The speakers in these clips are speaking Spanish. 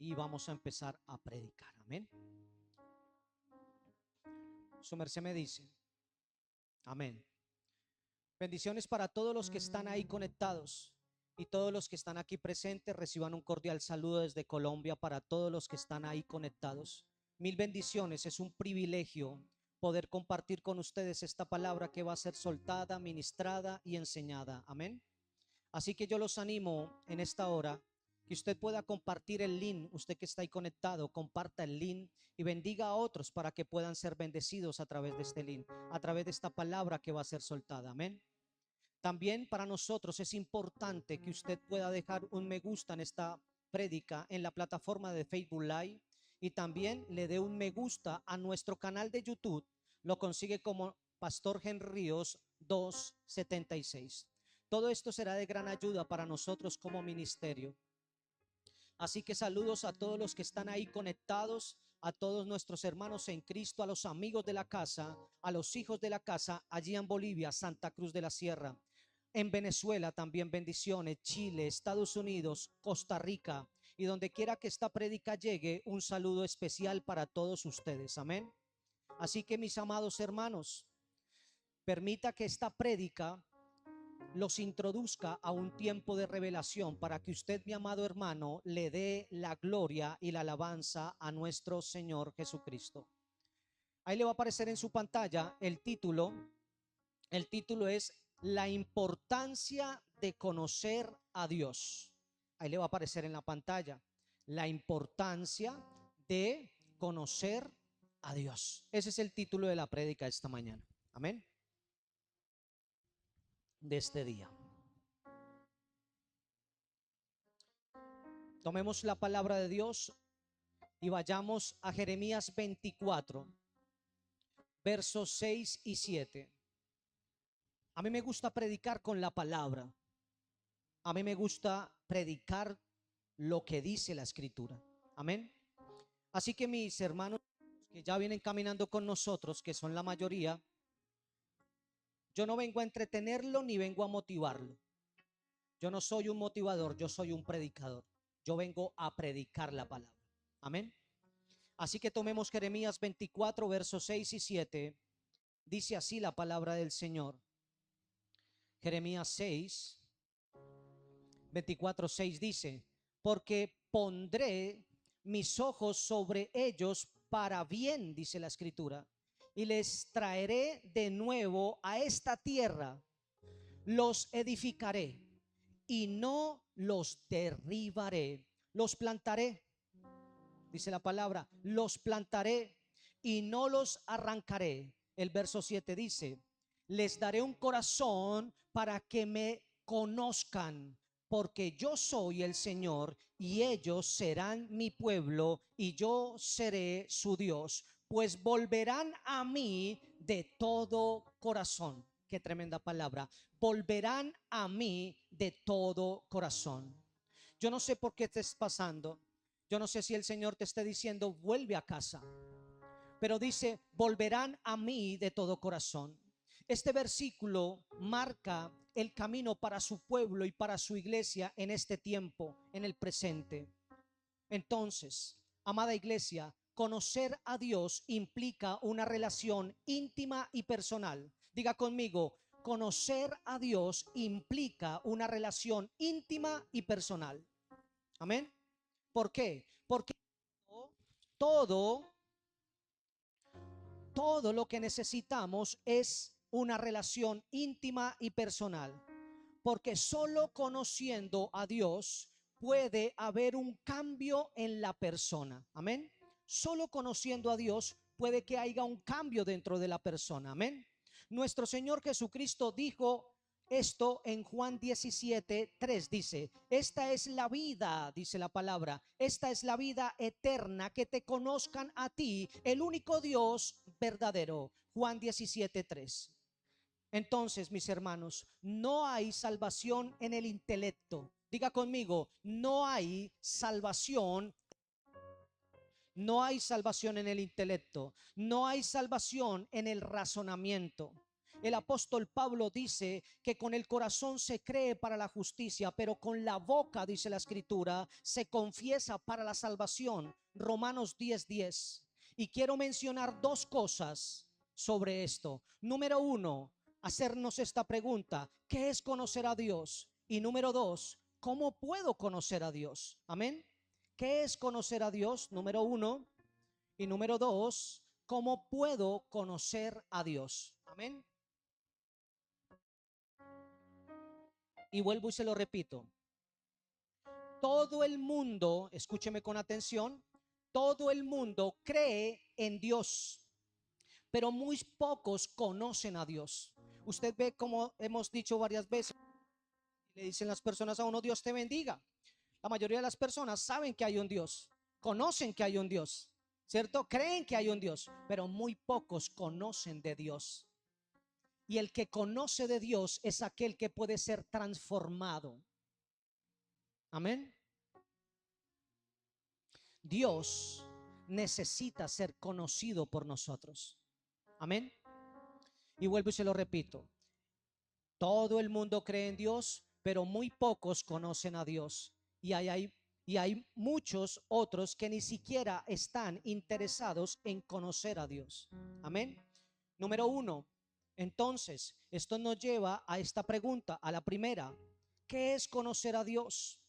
y vamos a empezar a predicar. Amén. Su merced me dice. Amén. Bendiciones para todos los que están ahí conectados y todos los que están aquí presentes. Reciban un cordial saludo desde Colombia para todos los que están ahí conectados. Mil bendiciones. Es un privilegio poder compartir con ustedes esta palabra que va a ser soltada, ministrada y enseñada. Amén. Así que yo los animo en esta hora que usted pueda compartir el link. Usted que está ahí conectado, comparta el link y bendiga a otros para que puedan ser bendecidos a través de este link, a través de esta palabra que va a ser soltada. Amén. También para nosotros es importante que usted pueda dejar un me gusta en esta prédica en la plataforma de Facebook Live y también le dé un me gusta a nuestro canal de YouTube. Lo consigue como Pastor Henry Ríos 276. Todo esto será de gran ayuda para nosotros como ministerio. Así que saludos a todos los que están ahí conectados, a todos nuestros hermanos en Cristo, a los amigos de la casa, a los hijos de la casa, allí en Bolivia, Santa Cruz de la Sierra. En Venezuela también bendiciones, Chile, Estados Unidos, Costa Rica y donde quiera que esta prédica llegue, un saludo especial para todos ustedes. Amén. Así que mis amados hermanos, permita que esta prédica los introduzca a un tiempo de revelación para que usted, mi amado hermano, le dé la gloria y la alabanza a nuestro Señor Jesucristo. Ahí le va a aparecer en su pantalla el título. El título es La importancia de conocer a Dios. Ahí le va a aparecer en la pantalla. La importancia de conocer a Dios. Ese es el título de la prédica esta mañana. Amén. De este día. Tomemos la palabra de Dios y vayamos a Jeremías 24, versos 6 y 7. A mí me gusta predicar con la palabra. A mí me gusta predicar lo que dice la Escritura. Amén. Así que mis hermanos que ya vienen caminando con nosotros, que son la mayoría, yo no vengo a entretenerlo ni vengo a motivarlo. Yo no soy un motivador, yo soy un predicador. Yo vengo a predicar la palabra. Amén. Así que tomemos Jeremías 24, versos 6 y 7. Dice así la palabra del Señor. Jeremías 6, 24, 6 dice: porque pondré mis ojos sobre ellos para bien, dice la Escritura, y les traeré de nuevo a esta tierra, los edificaré y no los derribaré, los plantaré, dice la palabra, los plantaré y no los arrancaré. El verso 7 dice: les daré un corazón para que me conozcan, porque yo soy el Señor y ellos serán mi pueblo y yo seré su Dios, pues volverán a mí de todo corazón. Qué tremenda palabra. Volverán a mí de todo corazón. Yo no sé por qué te estás pasando. Yo no sé si el Señor te está diciendo vuelve a casa, pero dice volverán a mí de todo corazón. Este versículo marca el camino para su pueblo y para su iglesia en este tiempo, en el presente. Entonces, amada iglesia, conocer a Dios implica una relación íntima y personal. Diga conmigo, conocer a Dios implica una relación íntima y personal. Amén. ¿Por qué? Porque todo, todo lo que necesitamos es una relación íntima y personal. Porque solo conociendo a Dios puede haber un cambio en la persona. Amén. Solo conociendo a Dios puede que haya un cambio dentro de la persona. Amén. Nuestro Señor Jesucristo dijo esto en Juan 17, 3 dice: esta es la vida, dice la palabra, esta es la vida eterna, que te conozcan a ti, el único Dios verdadero. Juan 17, 3. Entonces, mis hermanos, no hay salvación en el intelecto. Diga conmigo, no hay salvación. No hay salvación en el intelecto, no hay salvación en el razonamiento. El apóstol Pablo dice que con el corazón se cree para la justicia, pero con la boca, dice la escritura, se confiesa para la salvación. Romanos 10:10. Y quiero mencionar dos cosas sobre esto. Número uno, hacernos esta pregunta: ¿qué es conocer a Dios? Y número dos, ¿cómo puedo conocer a Dios? Amén. ¿Qué es conocer a Dios? Número uno. Y número dos, ¿cómo puedo conocer a Dios? Amén. Y vuelvo y se lo repito. Todo el mundo, escúcheme con atención, todo el mundo cree en Dios, pero muy pocos conocen a Dios. Usted ve, como hemos dicho varias veces, le dicen las personas a uno: Dios te bendiga. La mayoría de las personas saben que hay un Dios, conocen que hay un Dios, ¿cierto? Creen que hay un Dios, pero muy pocos conocen de Dios. Y el que conoce de Dios es aquel que puede ser transformado. Amén. Dios necesita ser conocido por nosotros. Amén. Y vuelvo y se lo repito. Todo el mundo cree en Dios, pero muy pocos conocen a Dios. Y hay muchos otros que ni siquiera están interesados en conocer a Dios. Amén. Número uno. Entonces, esto nos lleva a esta pregunta, a la primera: ¿qué es conocer a Dios?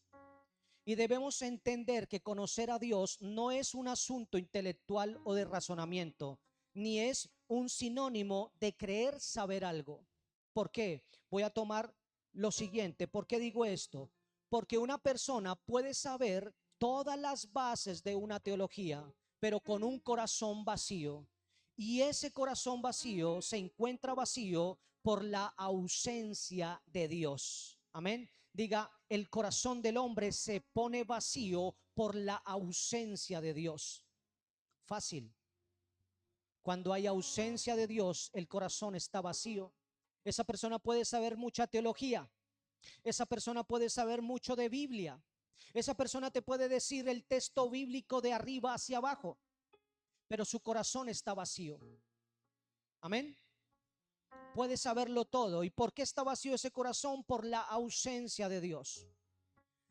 Y debemos entender que conocer a Dios no es un asunto intelectual o de razonamiento, ni es un sinónimo de creer saber algo. ¿Por qué? Voy a tomar lo siguiente. ¿Por qué digo esto? Porque una persona puede saber todas las bases de una teología, pero con un corazón vacío. Y ese corazón vacío se encuentra vacío por la ausencia de Dios. Amén. Diga: el corazón del hombre se pone vacío por la ausencia de Dios. Fácil. Cuando hay ausencia de Dios, el corazón está vacío. Esa persona puede saber mucha teología. Esa persona puede saber mucho de Biblia. Esa persona te puede decir el texto bíblico de arriba hacia abajo, pero su corazón está vacío. Amén. Puede saberlo todo. ¿Y por qué está vacío ese corazón? Por la ausencia de Dios.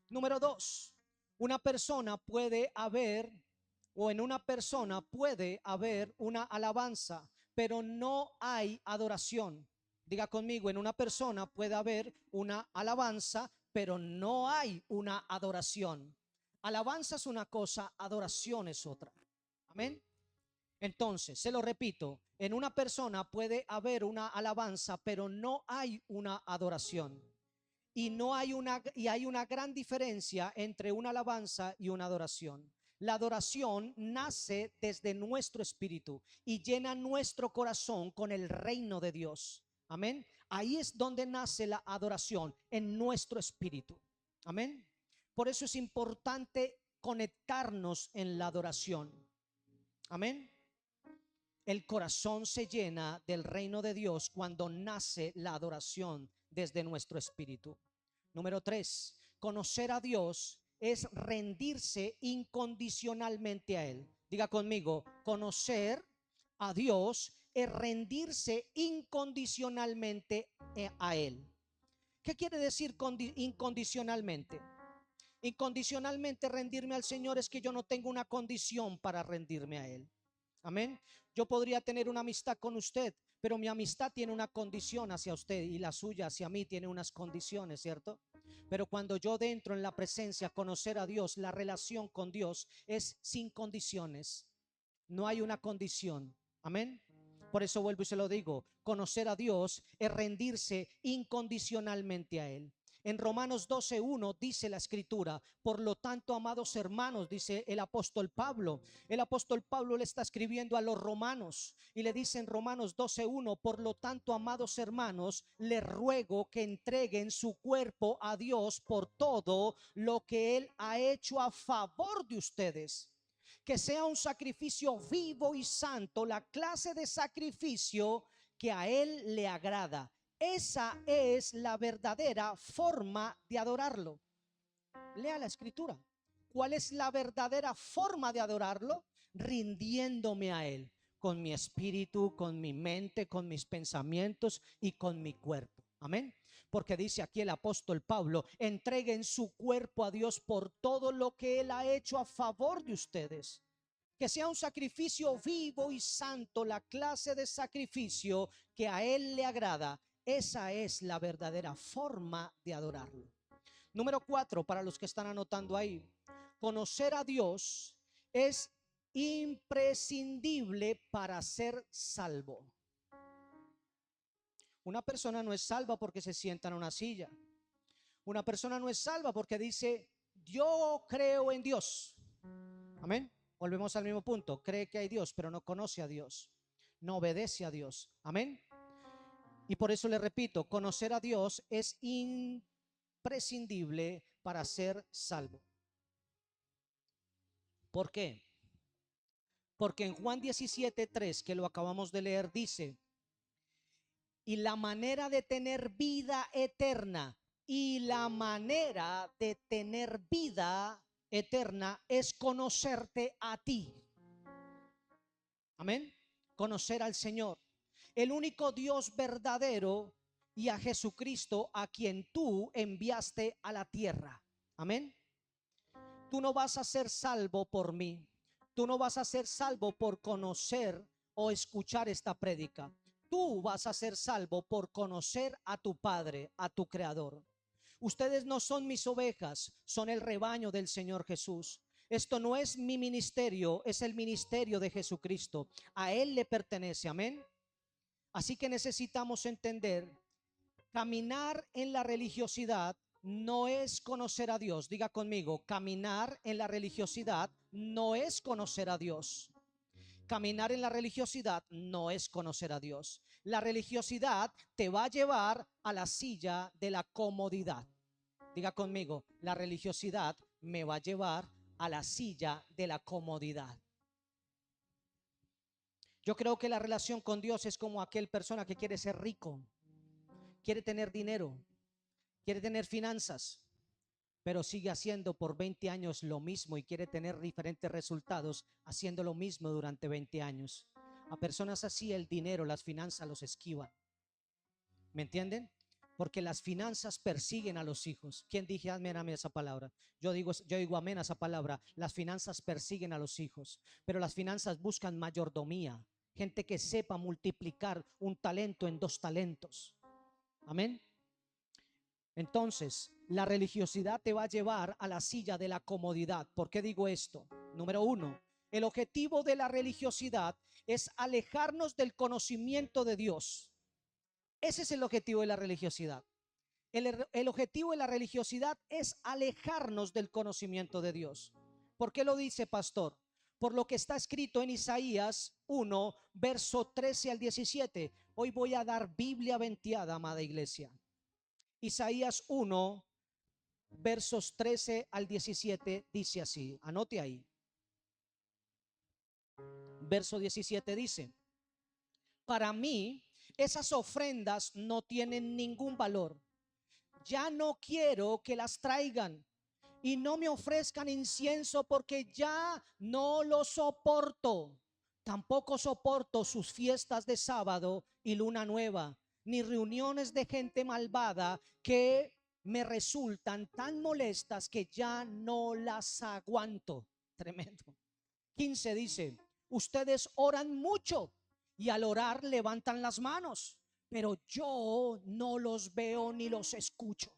Número dos, una persona puede haber, o en una persona puede haber una alabanza, pero no hay adoración. Diga conmigo: en una persona puede haber una alabanza, pero no hay una adoración. Alabanza es una cosa, adoración es otra. Amén. Entonces, se lo repito: en una persona puede haber una alabanza, pero no hay una adoración. Y hay una gran diferencia entre una alabanza y una adoración. La adoración nace desde nuestro espíritu y llena nuestro corazón con el reino de Dios. Amén. Ahí es donde nace la adoración, en nuestro espíritu. Amén. Por eso es importante conectarnos en la adoración. Amén. El corazón se llena del reino de Dios cuando nace la adoración desde nuestro espíritu. Número tres, conocer a Dios es rendirse incondicionalmente a Él. Diga conmigo: conocer a Dios es rendirse incondicionalmente a Él. ¿Qué quiere decir incondicionalmente? Incondicionalmente rendirme al Señor es que yo no tengo una condición para rendirme a Él. Amén. Yo podría tener una amistad con usted, pero mi amistad tiene una condición hacia usted y la suya hacia mí tiene unas condiciones, ¿cierto? Pero cuando yo dentro en la presencia, conocer a Dios, la relación con Dios es sin condiciones. No hay una condición. Amén. Por eso vuelvo y se lo digo: conocer a Dios es rendirse incondicionalmente a Él. En Romanos 12:1 dice la escritura: por lo tanto, amados hermanos, dice el apóstol Pablo. El apóstol Pablo le está escribiendo a los romanos y le dice en Romanos 12:1: por lo tanto, amados hermanos, les ruego que entreguen su cuerpo a Dios por todo lo que Él ha hecho a favor de ustedes. Que sea un sacrificio vivo y santo, la clase de sacrificio que a Él le agrada. Esa es la verdadera forma de adorarlo. Lea la escritura. ¿Cuál es la verdadera forma de adorarlo? Rindiéndome a Él. con mi espíritu, con mi mente, con mis pensamientos y con mi cuerpo. Amén. Porque dice aquí el apóstol Pablo: entreguen su cuerpo a Dios por todo lo que Él ha hecho a favor de ustedes. Que sea un sacrificio vivo y santo, la clase de sacrificio que a Él le agrada. Esa es la verdadera forma de adorarlo. Número 4, para los que están anotando ahí: conocer a Dios es imprescindible para ser salvo. Una persona no es salva porque se sienta en una silla. Una persona no es salva porque dice: yo creo en Dios. Amén. Volvemos al mismo punto: cree que hay Dios, pero no conoce a Dios, no obedece a Dios. Amén. Y por eso le repito: conocer a Dios es imprescindible para ser salvo. ¿Por qué? Porque en Juan 17:3, que lo acabamos de leer, dice: y la manera de tener vida eterna, y la manera de tener vida eterna es conocerte a ti. Amén. Conocer al Señor, el único Dios verdadero, y a Jesucristo, a quien tú enviaste a la tierra. Amén. Tú no vas a ser salvo por mí. Tú no vas a ser salvo por conocer o escuchar esta prédica. Tú vas a ser salvo por conocer a tu Padre, a tu Creador. Ustedes no son mis ovejas, son el rebaño del Señor Jesús. Esto no es mi ministerio, es el ministerio de Jesucristo. A Él le pertenece. Amén. Así que necesitamos entender: caminar en la religiosidad no es conocer a Dios. Diga conmigo: caminar en la religiosidad no es conocer a Dios. Caminar en la religiosidad no es conocer a Dios. La religiosidad te va a llevar a la silla de la comodidad. Diga conmigo: la religiosidad me va a llevar a la silla de la comodidad. Yo creo que la relación con Dios es como aquel persona que quiere ser rico, quiere tener dinero, quiere tener finanzas, pero sigue haciendo por 20 años lo mismo y quiere tener diferentes resultados haciendo lo mismo durante 20 años. A personas así el dinero, las finanzas los esquivan. ¿Me entienden? Porque las finanzas persiguen a los hijos. ¿Quién dije amén a esa palabra? Yo digo amén a esa palabra. Las finanzas persiguen a los hijos, pero las finanzas buscan mayordomía, gente que sepa multiplicar un talento en 2 talentos. Amén. Entonces, la religiosidad te va a llevar a la silla de la comodidad. ¿Por qué digo esto? Número 1, el objetivo de la religiosidad es alejarnos del conocimiento de Dios. Ese es el objetivo de la religiosidad. El objetivo de la religiosidad es alejarnos del conocimiento de Dios. ¿Por qué lo dice, pastor? Por lo que está escrito en Isaías 1, verso 13 al 17. Hoy voy a dar Biblia venteada, amada iglesia. Isaías 1, versos 13 al 17 dice así. Anote ahí. Verso 17 dice: para mí esas ofrendas no tienen ningún valor. Ya no quiero que las traigan y no me ofrezcan incienso, porque ya no lo soporto. Tampoco soporto sus fiestas de sábado y luna nueva, ni reuniones de gente malvada que me resultan tan molestas que ya no las aguanto. Tremendo. 15 dice: ustedes oran mucho y al orar levantan las manos, pero yo no los veo ni los escucho.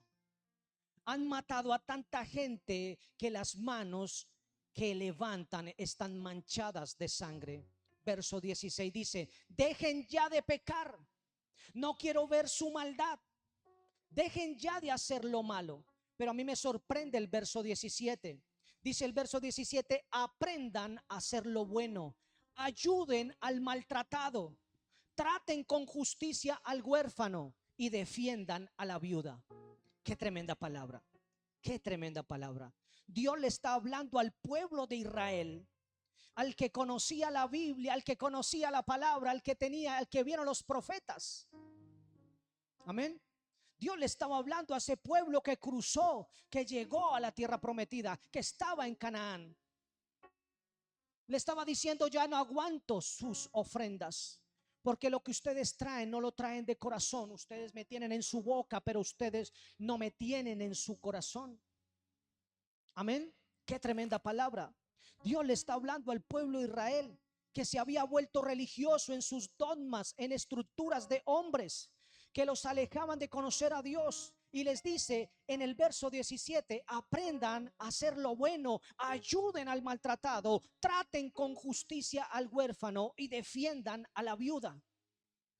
Han matado a tanta gente que las manos que levantan están manchadas de sangre. Verso 16 dice: dejen ya de pecar, no quiero ver su maldad. Dejen ya de hacer lo malo. Pero a mí me sorprende el verso 17. Dice el verso 17: aprendan a hacer lo bueno, ayuden al maltratado, traten con justicia al huérfano y defiendan a la viuda. Qué tremenda palabra, qué tremenda palabra. Dios le está hablando al pueblo de Israel, al que conocía la Biblia, al que conocía la palabra, al que vieron los profetas. Amén. Dios le estaba hablando a ese pueblo que cruzó, que llegó a la tierra prometida, que estaba en Canaán. Le estaba diciendo, ya no aguanto sus ofrendas, porque lo que ustedes traen no lo traen de corazón. Ustedes me tienen en su boca, pero ustedes no me tienen en su corazón. Amén. Qué tremenda palabra. Dios le está hablando al pueblo de Israel, que se había vuelto religioso en sus dogmas, en estructuras de hombres que los alejaban de conocer a Dios. Y les dice en el verso 17, aprendan a hacer lo bueno, ayuden al maltratado, traten con justicia al huérfano y defiendan a la viuda.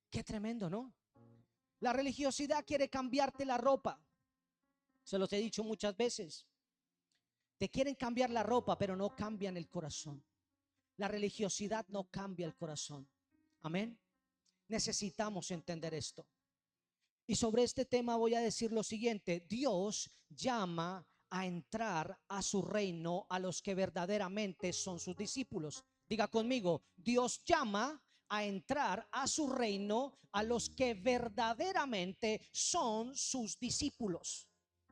Qué tremendo, ¿no? La religiosidad quiere cambiarte la ropa. Se los he dicho muchas veces. Te quieren cambiar la ropa, pero no cambian el corazón. La religiosidad no cambia el corazón. Amén. Necesitamos entender esto. Y sobre este tema voy a decir lo siguiente: Dios llama a entrar a su reino a los que verdaderamente son sus discípulos. Diga conmigo, Dios llama a entrar a su reino a los que verdaderamente son sus discípulos.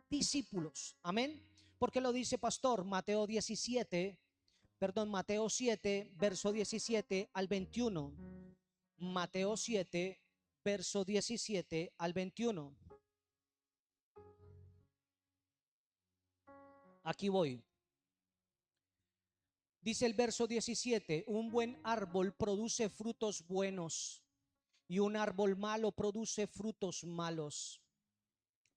Discípulos, amén. Porque lo dice pastor, Mateo 7, verso 17 al 21. Mateo 7, verso 17 al 21. Aquí voy. Dice el verso 17, un buen árbol produce frutos buenos y un árbol malo produce frutos malos.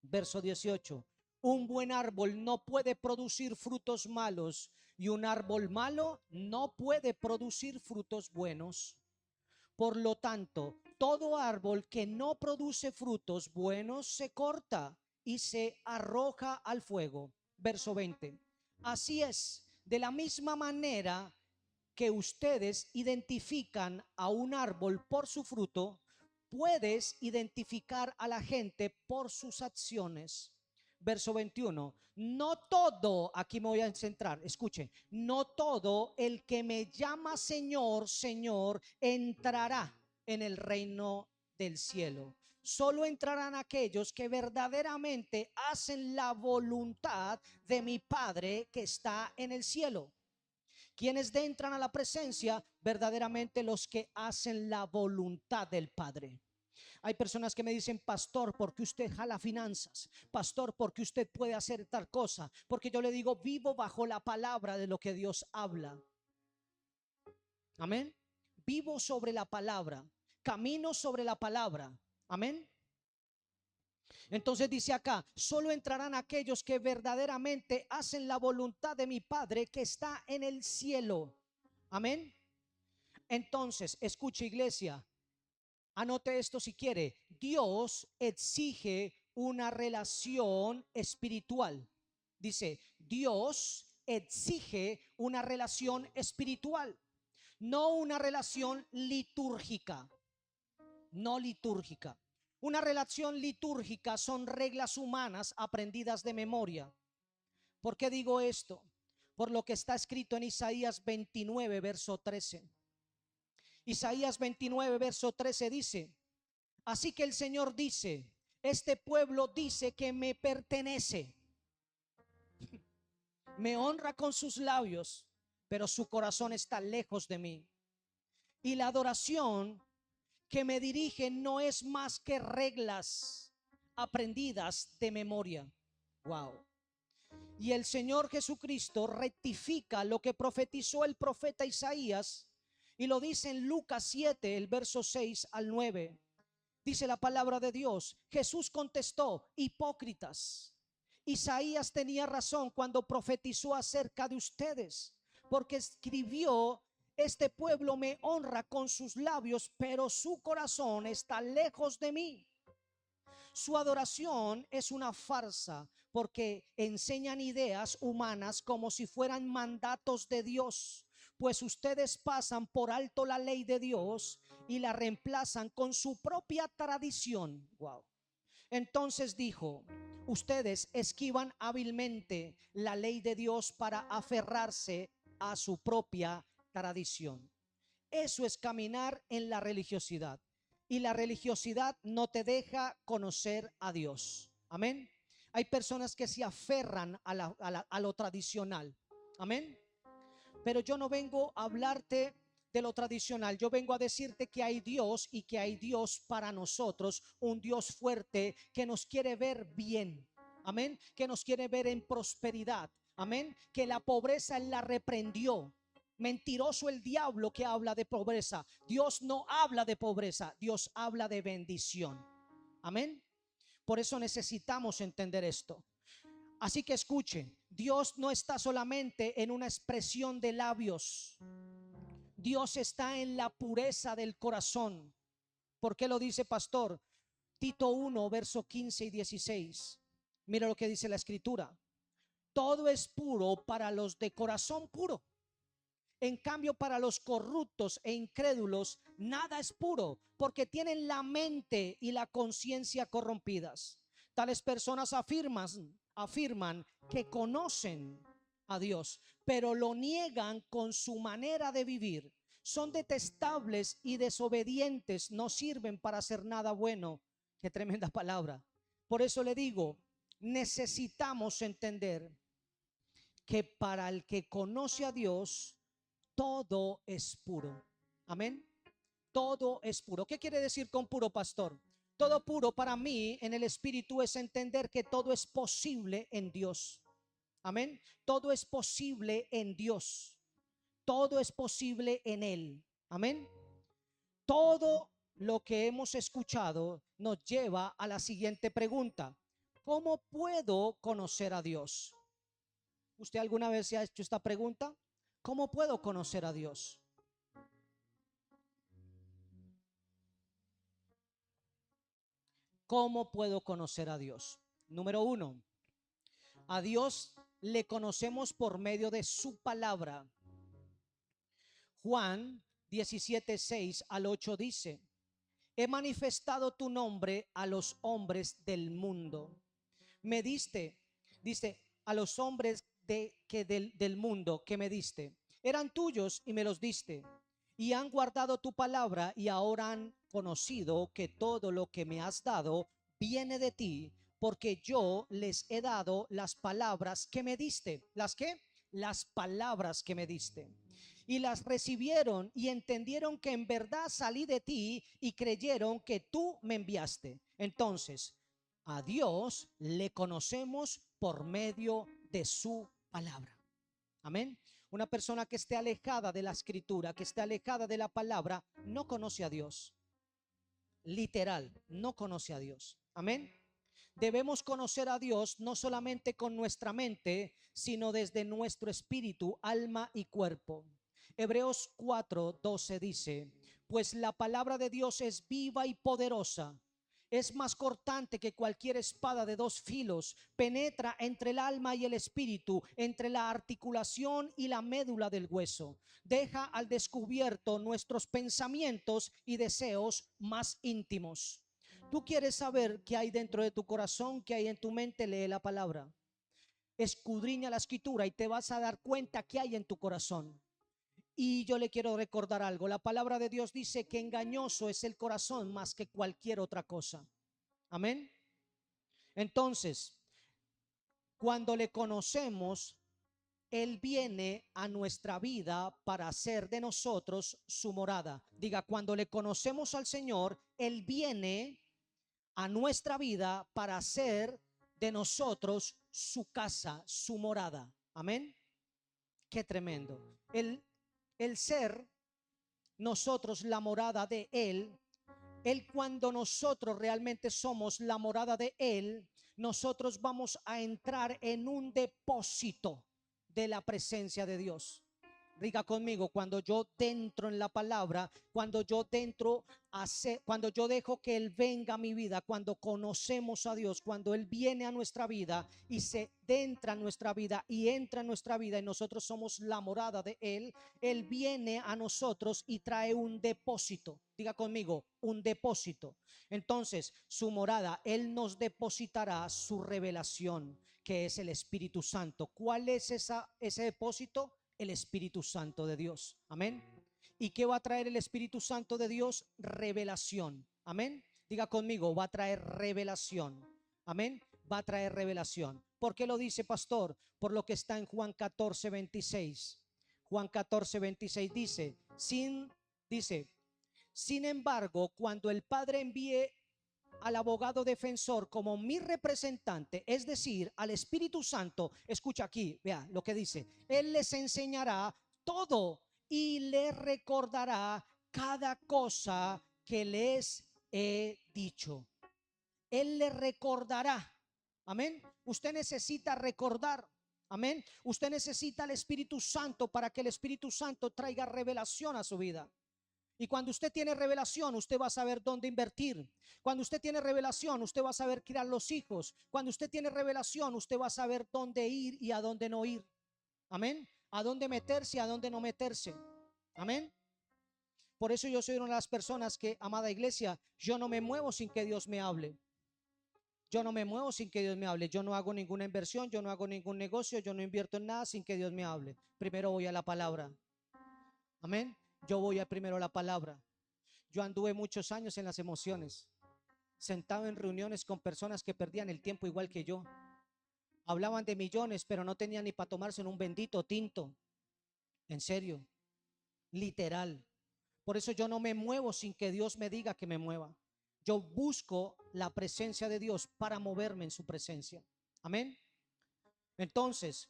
Verso 18, un buen árbol no puede producir frutos malos y un árbol malo no puede producir frutos buenos. Por lo tanto, todo árbol que no produce frutos buenos se corta y se arroja al fuego. Verso 20. Así es, de la misma manera que ustedes identifican a un árbol por su fruto, puedes identificar a la gente por sus acciones. Verso 21. No todo, aquí me voy a centrar, escuche, no todo el que me llama Señor, Señor, entrará en el reino del cielo. Solo entrarán aquellos que verdaderamente hacen la voluntad de mi Padre que está en el cielo. Quienes entran a la presencia, verdaderamente los que hacen la voluntad del Padre. Hay personas que me dicen, pastor, ¿por qué usted jala finanzas? Pastor, ¿por qué usted puede hacer tal cosa? Porque yo le digo, vivo bajo la palabra de lo que Dios habla. Amén. Vivo sobre la palabra, camino sobre la palabra. Amén. Entonces dice acá, solo entrarán aquellos que verdaderamente hacen la voluntad de mi Padre que está en el cielo. Amén. Entonces, escuche, iglesia, anote esto si quiere. Dios exige una relación espiritual. Dice, Dios exige una relación espiritual, no una relación litúrgica. No litúrgica. Una relación litúrgica son reglas humanas aprendidas de memoria. ¿Por qué digo esto? Por lo que está escrito en Isaías 29, verso 13. Isaías 29, verso 13 dice, así que el Señor dice, este pueblo dice que me pertenece, me honra con sus labios, pero su corazón está lejos de mí. Y la adoración que me dirige no es más que reglas aprendidas de memoria. Wow. Y el Señor Jesucristo rectifica lo que profetizó el profeta Isaías y lo dice en Lucas 7, el verso 6 al 9. Dice la palabra de Dios, Jesús contestó, hipócritas, Isaías tenía razón cuando profetizó acerca de ustedes, porque escribió, este pueblo me honra con sus labios, pero su corazón está lejos de mí. Su adoración es una farsa porque enseñan ideas humanas como si fueran mandatos de Dios, pues ustedes pasan por alto la ley de Dios y la reemplazan con su propia tradición. Wow. Entonces dijo, ustedes esquivan hábilmente la ley de Dios para aferrarse a su propia tradición. Eso es caminar en la religiosidad. Y la religiosidad no te deja conocer a Dios. Amén. Hay personas que se aferran a lo tradicional. Amén. Pero yo no vengo a hablarte de lo tradicional. Yo vengo a decirte que hay Dios y que hay Dios para nosotros, un Dios fuerte que nos quiere ver bien. Amén. Que nos quiere ver en prosperidad. Amén. Que la pobreza Él la reprendió. Mentiroso el diablo que habla de pobreza. Dios no habla de pobreza, Dios habla de bendición. Amén. Por eso necesitamos entender esto. Así que escuchen, Dios no está solamente en una expresión de labios. Dios está en la pureza del corazón. ¿Por qué lo dice, pastor? Tito 1, verso 15 y 16. Mira lo que dice la escritura. Todo es puro para los de corazón puro. En cambio, para los corruptos e incrédulos, nada es puro, porque tienen la mente y la conciencia corrompidas. Tales personas afirman que conocen a Dios, pero lo niegan con su manera de vivir. Son detestables y desobedientes, no sirven para hacer nada bueno. Qué tremenda palabra. Por eso le digo, necesitamos entender que para el que conoce a Dios, todo es puro. Amén. Todo es puro. ¿Qué quiere decir con puro, pastor? Todo puro para mí en el espíritu es entender que todo es posible en Dios. Amén. Todo es posible en Dios. Todo es posible en Él. Amén. Todo lo que hemos escuchado nos lleva a la siguiente pregunta. ¿Cómo puedo conocer a Dios? ¿Usted alguna vez se ha hecho esta pregunta? ¿Cómo puedo conocer a Dios? ¿Cómo puedo conocer a Dios? Número uno, a Dios le conocemos por medio de su palabra. Juan 17, 6 al 8 dice: he manifestado tu nombre a los hombres del mundo. Me diste, dice, a los hombres del mundo que me diste. Eran tuyos y me los diste. Y han guardado tu palabra y ahora han conocido que todo lo que me has dado viene de ti, porque yo les he dado las palabras que me diste. ¿Las qué? Las palabras que me diste. Y las recibieron y entendieron que en verdad salí de ti y creyeron que tú me enviaste. Entonces, a Dios le conocemos por medio de su palabra. Amén. Una persona que esté alejada de la escritura, que esté alejada de la palabra, no conoce a Dios. Literal, no conoce a Dios. Amén. Debemos conocer a Dios no solamente con nuestra mente, sino desde nuestro espíritu, alma y cuerpo. Hebreos 4:12 dice: pues la palabra de Dios es viva y poderosa, es más cortante que cualquier espada de dos filos, penetra entre el alma y el espíritu, entre la articulación y la médula del hueso, deja al descubierto nuestros pensamientos y deseos más íntimos. Tú quieres saber qué hay dentro de tu corazón, qué hay en tu mente. Lee la palabra, escudriña la escritura y te vas a dar cuenta qué hay en tu corazón. Y yo le quiero recordar algo. La palabra de Dios dice que engañoso es el corazón más que cualquier otra cosa. Amén. Entonces, cuando le conocemos, Él viene a nuestra vida para hacer de nosotros su morada. Diga, cuando le conocemos al Señor, Él viene a nuestra vida para hacer de nosotros su casa, su morada. Amén. Qué tremendo. El ser nosotros la morada de Él, cuando nosotros realmente somos la morada de Él, nosotros vamos a entrar en un depósito de la presencia de Dios. Diga conmigo, cuando yo dentro en la palabra, cuando yo cuando yo dejo que Él venga a mi vida, cuando conocemos a Dios, cuando Él viene a nuestra vida y se entra en nuestra vida y entra en nuestra vida y nosotros somos la morada de Él, Él viene a nosotros y trae un depósito. Diga conmigo, un depósito. Entonces, su morada, Él nos depositará su revelación, que es el Espíritu Santo. ¿Cuál es ese depósito? El Espíritu Santo de Dios. Amén. ¿Y qué va a traer el Espíritu Santo de Dios? Revelación. Amén. Diga conmigo, va a traer revelación. Amén. Va a traer revelación. ¿Por qué lo dice, pastor? Por lo que está en Juan 14:26. Juan 14:26 dice, sin embargo, cuando el Padre envíe al abogado defensor como mi representante, es decir, al Espíritu Santo, escucha aquí, vea lo que dice, Él les enseñará todo y les recordará cada cosa que les he dicho. Él les recordará. Amén. Usted necesita recordar. Amén. Usted necesita el Espíritu Santo para que el Espíritu Santo traiga revelación a su vida. Y cuando usted tiene revelación, usted va a saber dónde invertir. Cuando usted tiene revelación, usted va a saber criar los hijos. Cuando usted tiene revelación, usted va a saber dónde ir y a dónde no ir. Amén. A dónde meterse y a dónde no meterse. Amén. Por eso yo soy una de las personas que, amada iglesia, yo no me muevo sin que Dios me hable. Yo no me muevo sin que Dios me hable. Yo no hago ninguna inversión, yo no hago ningún negocio, yo no invierto en nada sin que Dios me hable. Primero voy a la palabra. Amén. Yo voy a primero la palabra. Yo anduve muchos años en las emociones, sentado en reuniones con personas que perdían el tiempo igual que yo. Hablaban de millones, pero no tenían ni para tomarse en un bendito tinto. En serio, literal. Por eso yo no me muevo sin que Dios me diga que me mueva. Yo busco la presencia de Dios para moverme en su presencia. Amén. Entonces,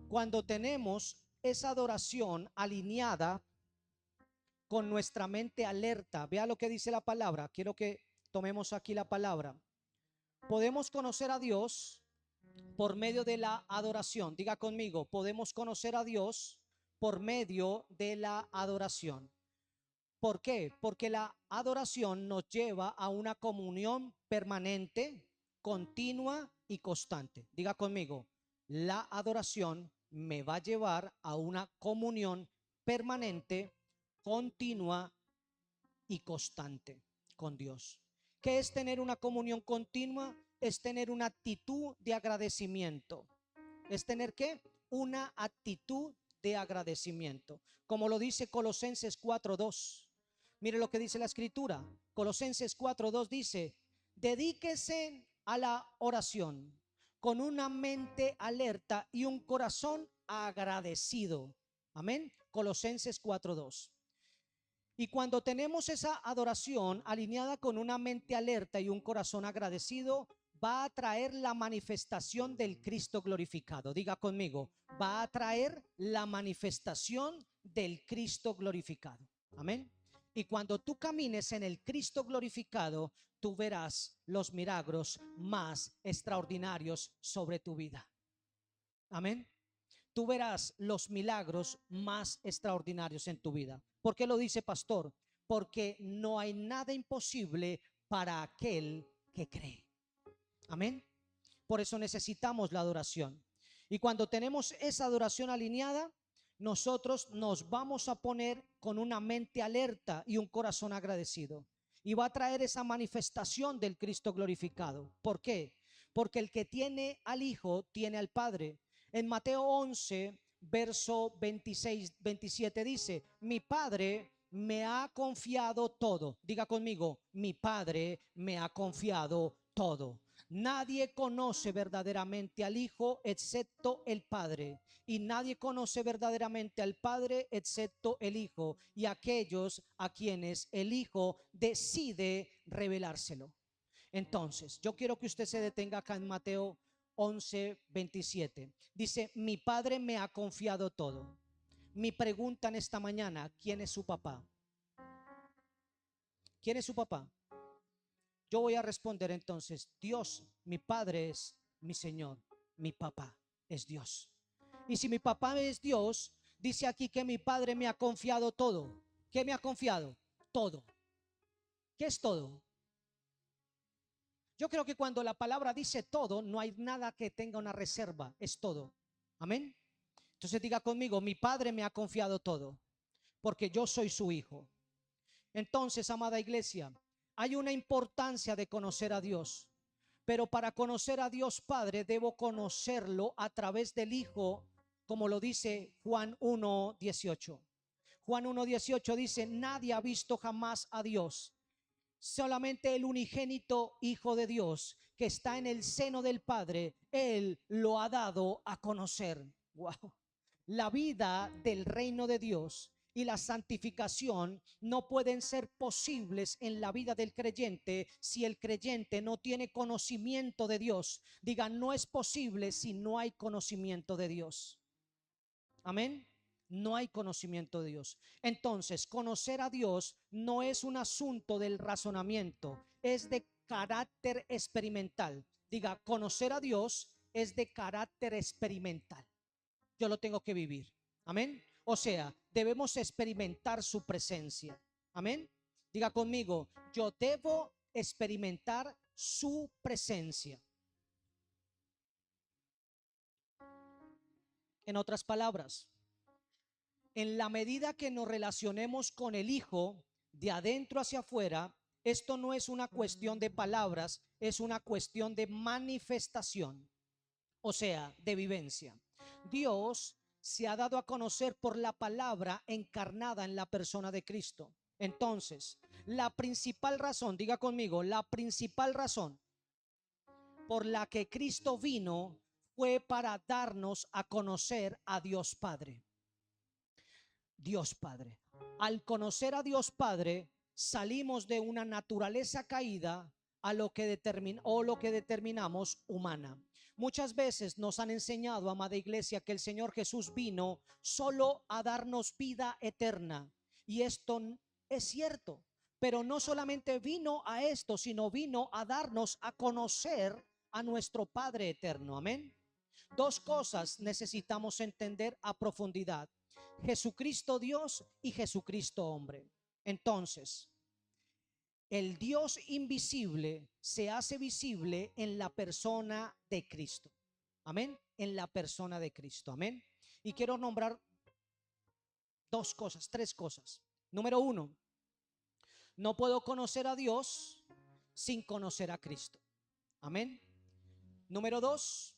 cuando tenemos esa adoración alineada con nuestra mente alerta, vea lo que dice la palabra. Quiero que tomemos aquí la palabra. Podemos conocer a Dios por medio de la adoración. Diga conmigo, podemos conocer a Dios por medio de la adoración. ¿Por qué? Porque la adoración nos lleva a una comunión permanente, continua y constante. Diga conmigo, la adoración me va a llevar a una comunión permanente, continua y constante con Dios. ¿Qué es tener una comunión continua? Es tener una actitud de agradecimiento. ¿Es tener qué? Una actitud de agradecimiento. Como lo dice Colosenses 4:2. Mire lo que dice la escritura. Colosenses 4:2 dice, dedíquese a la oración con una mente alerta y un corazón agradecido. Amén. Colosenses 4:2. Y cuando tenemos esa adoración alineada con una mente alerta y un corazón agradecido, va a traer la manifestación del Cristo glorificado. Diga conmigo, va a traer la manifestación del Cristo glorificado. Amén. Y cuando tú camines en el Cristo glorificado, tú verás los milagros más extraordinarios sobre tu vida. Amén. Tú verás los milagros más extraordinarios en tu vida. ¿Por qué lo dice, pastor? Porque no hay nada imposible para aquel que cree. Amén. Por eso necesitamos la adoración. Y cuando tenemos esa adoración alineada, nosotros nos vamos a poner con una mente alerta y un corazón agradecido. Y va a traer esa manifestación del Cristo glorificado. ¿Por qué? Porque el que tiene al Hijo tiene al Padre. En Mateo 11, verso 26-27 dice, mi Padre me ha confiado todo. Diga conmigo, mi Padre me ha confiado todo. Nadie conoce verdaderamente al Hijo excepto el Padre, y nadie conoce verdaderamente al Padre excepto el Hijo y aquellos a quienes el Hijo decide revelárselo. Entonces, yo quiero que usted se detenga acá en Mateo 11:27. Dice, mi Padre me ha confiado todo. Mi pregunta en esta mañana, ¿quién es su papá? ¿Quién es su papá? Yo voy a responder entonces, Dios, mi Padre es mi Señor, mi papá es Dios. Y si mi papá es Dios, dice aquí que mi Padre me ha confiado todo. ¿Qué me ha confiado? Todo. ¿Qué es todo? Yo creo que cuando la palabra dice todo, no hay nada que tenga una reserva, es todo. Amén. Entonces diga conmigo, mi Padre me ha confiado todo, porque yo soy su hijo. Entonces, amada iglesia, hay una importancia de conocer a Dios, pero para conocer a Dios Padre debo conocerlo a través del Hijo, como lo dice Juan 1:18. Juan 1:18 dice, nadie ha visto jamás a Dios, solamente el unigénito Hijo de Dios que está en el seno del Padre, Él lo ha dado a conocer. Wow. la vida del reino de Dios y la santificación no pueden ser posibles en la vida del creyente si el creyente no tiene conocimiento de Dios. Diga, no es posible si no hay conocimiento de Dios. Amén. No hay conocimiento de Dios. Entonces, conocer a Dios no es un asunto del razonamiento, es de carácter experimental. Diga, conocer a Dios es de carácter experimental. Yo lo tengo que vivir. Amén. O sea, debemos experimentar su presencia. Amén. Diga conmigo, yo debo experimentar su presencia. En otras palabras, en la medida que nos relacionemos con el Hijo de adentro hacia afuera, esto no es una cuestión de palabras, es una cuestión de manifestación, o sea, de vivencia. Dios se ha dado a conocer por la palabra encarnada en la persona de Cristo. Entonces, la principal razón, diga conmigo, la principal razón por la que Cristo vino fue para darnos a conocer a Dios Padre. Dios Padre. Al conocer a Dios Padre, salimos de una naturaleza caída a lo que determinamos humana. Muchas veces nos han enseñado, amada iglesia, que el Señor Jesús vino solo a darnos vida eterna. Y esto es cierto, pero no solamente vino a esto, sino vino a darnos a conocer a nuestro Padre eterno. Amén. Dos cosas necesitamos entender a profundidad: Jesucristo Dios y Jesucristo hombre. Entonces, el Dios invisible se hace visible en la persona de Cristo. Amén. En la persona de Cristo. Amén. Y quiero nombrar dos cosas, tres cosas. Número uno, no puedo conocer a Dios sin conocer a Cristo. Amén. Número dos,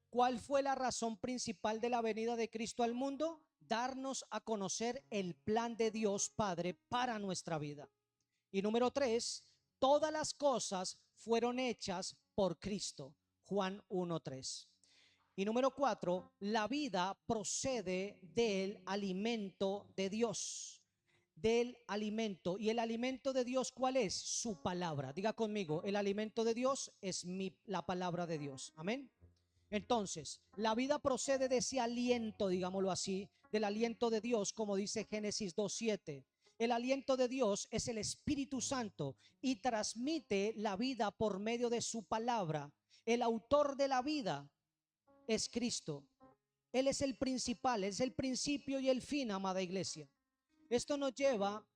¿cuál fue la razón principal de la venida de Cristo al mundo? Darnos a conocer el plan de Dios Padre para nuestra vida. Y número tres, todas las cosas fueron hechas por Cristo. Juan 1:3. Y número cuatro, la vida procede del alimento de Dios. Del alimento. ¿Y el alimento de Dios cuál es? Su palabra. Diga conmigo, el alimento de Dios es la palabra de Dios. Amén. Entonces, la vida procede de ese aliento, digámoslo así, del aliento de Dios, como dice Génesis 2:7. El aliento de Dios es el Espíritu Santo y transmite la vida por medio de su palabra. El autor de la vida es Cristo. Él es el principal, es el principio y el fin, amada iglesia. Esto nos lleva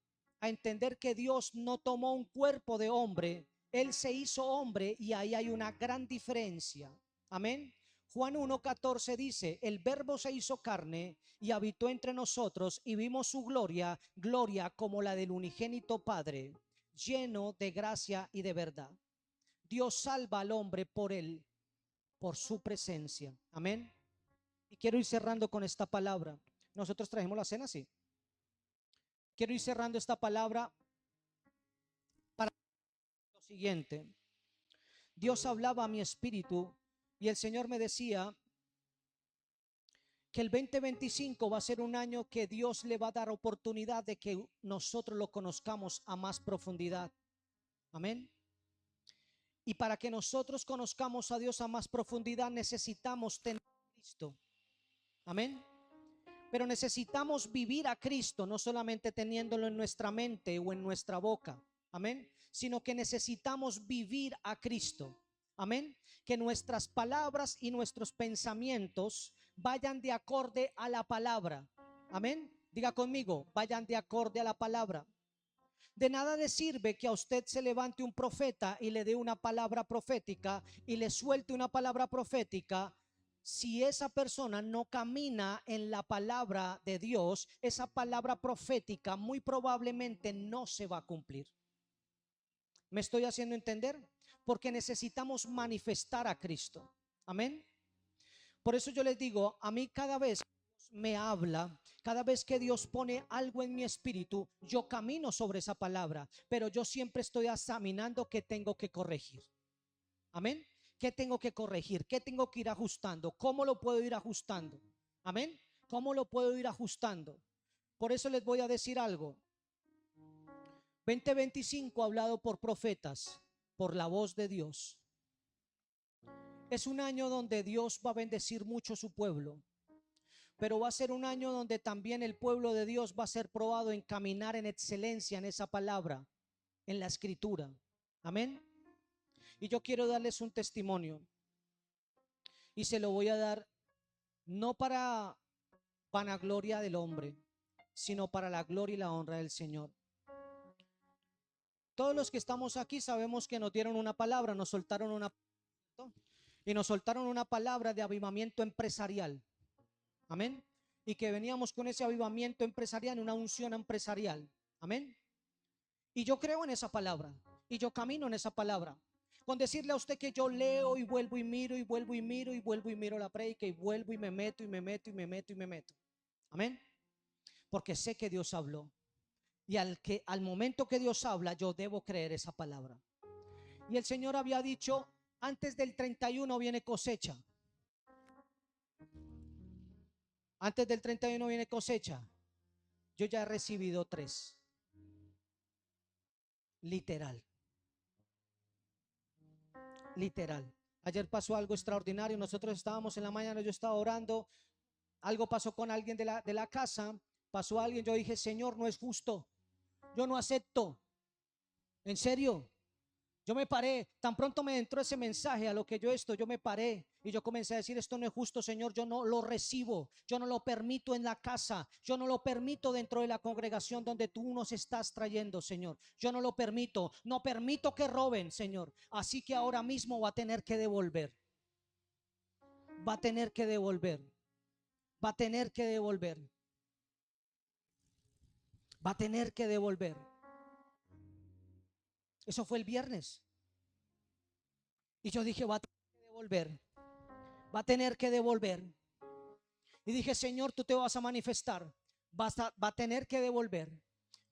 a entender que Dios no tomó un cuerpo de hombre, Él se hizo hombre, y ahí hay una gran diferencia. Amén. Juan 1:14 dice, el verbo se hizo carne y habitó entre nosotros y vimos su gloria, gloria como la del unigénito Padre, lleno de gracia y de verdad. Dios salva al hombre por él, por su presencia. Amén. Y quiero ir cerrando con esta palabra. Nosotros trajimos la cena, sí. Quiero ir cerrando esta palabra para lo siguiente. Dios hablaba a mi espíritu y el Señor me decía que el 2025 va a ser un año que Dios le va a dar oportunidad de que nosotros lo conozcamos a más profundidad. Amén. Y para que nosotros conozcamos a Dios a más profundidad necesitamos tener a Cristo. Amén. Pero necesitamos vivir a Cristo, no solamente teniéndolo en nuestra mente o en nuestra boca. Amén. Sino que necesitamos vivir a Cristo. Amén. Que nuestras palabras y nuestros pensamientos vayan de acorde a la palabra. Amén. Diga conmigo, vayan de acorde a la palabra. De nada le sirve que a usted se levante un profeta y le dé una palabra profética y le suelte una palabra profética. Si esa persona no camina en la palabra de Dios, esa palabra profética muy probablemente no se va a cumplir. ¿Me estoy haciendo entender? Porque necesitamos manifestar a Cristo. Amén. Por eso yo les digo, a mí cada vez que Dios me habla, cada vez que Dios pone algo en mi espíritu, yo camino sobre esa palabra, pero yo siempre estoy examinando qué tengo que corregir. Amén. ¿Qué tengo que corregir? ¿Qué tengo que ir ajustando? ¿Cómo lo puedo ir ajustando? Amén. ¿Cómo lo puedo ir ajustando? Por eso les voy a decir algo. 2025 hablado por profetas, por la voz de Dios. Es un año donde Dios va a bendecir mucho su pueblo, pero va a ser un año donde también el pueblo de Dios va a ser probado en caminar en excelencia en esa palabra, en la escritura. Amén. Y yo quiero darles un testimonio y se lo voy a dar no para vanagloria del hombre, sino para la gloria y la honra del Señor. Todos los que estamos aquí sabemos que nos dieron una palabra, nos soltaron una y nos soltaron una palabra de avivamiento empresarial. Amén. Y que veníamos con ese avivamiento empresarial, una unción empresarial. Amén. Y yo creo en esa palabra y yo camino en esa palabra. Con decirle a usted que yo leo y vuelvo y miro y vuelvo y miro y vuelvo y miro la prédica y vuelvo y me meto y me meto y me meto y me meto. Amén. Porque sé que Dios habló. Y al momento que Dios habla, yo debo creer esa palabra. Y el Señor había dicho, antes del 31 viene cosecha. Antes del 31 viene cosecha. Yo ya he recibido 3. Literal. Literal. Ayer pasó algo extraordinario. Nosotros estábamos en la mañana, yo estaba orando. Algo pasó con alguien de la casa. Pasó alguien, yo dije, Señor, no es justo. Yo no acepto. En serio. Yo me paré, tan pronto me entró ese mensaje a lo que yo me paré y yo comencé a decir, esto no es justo, Señor, yo no lo recibo, yo no lo permito en la casa, yo no lo permito dentro de la congregación donde tú nos estás trayendo, Señor. Yo no lo permito, no permito que roben, Señor. Así que ahora mismo va a tener que devolver. Va a tener que devolver. Va a tener que devolver. Va a tener que devolver. Eso fue el viernes. Y yo dije, va a tener que devolver. Va a tener que devolver. Y dije, Señor, tú te vas a manifestar. Va a tener que devolver.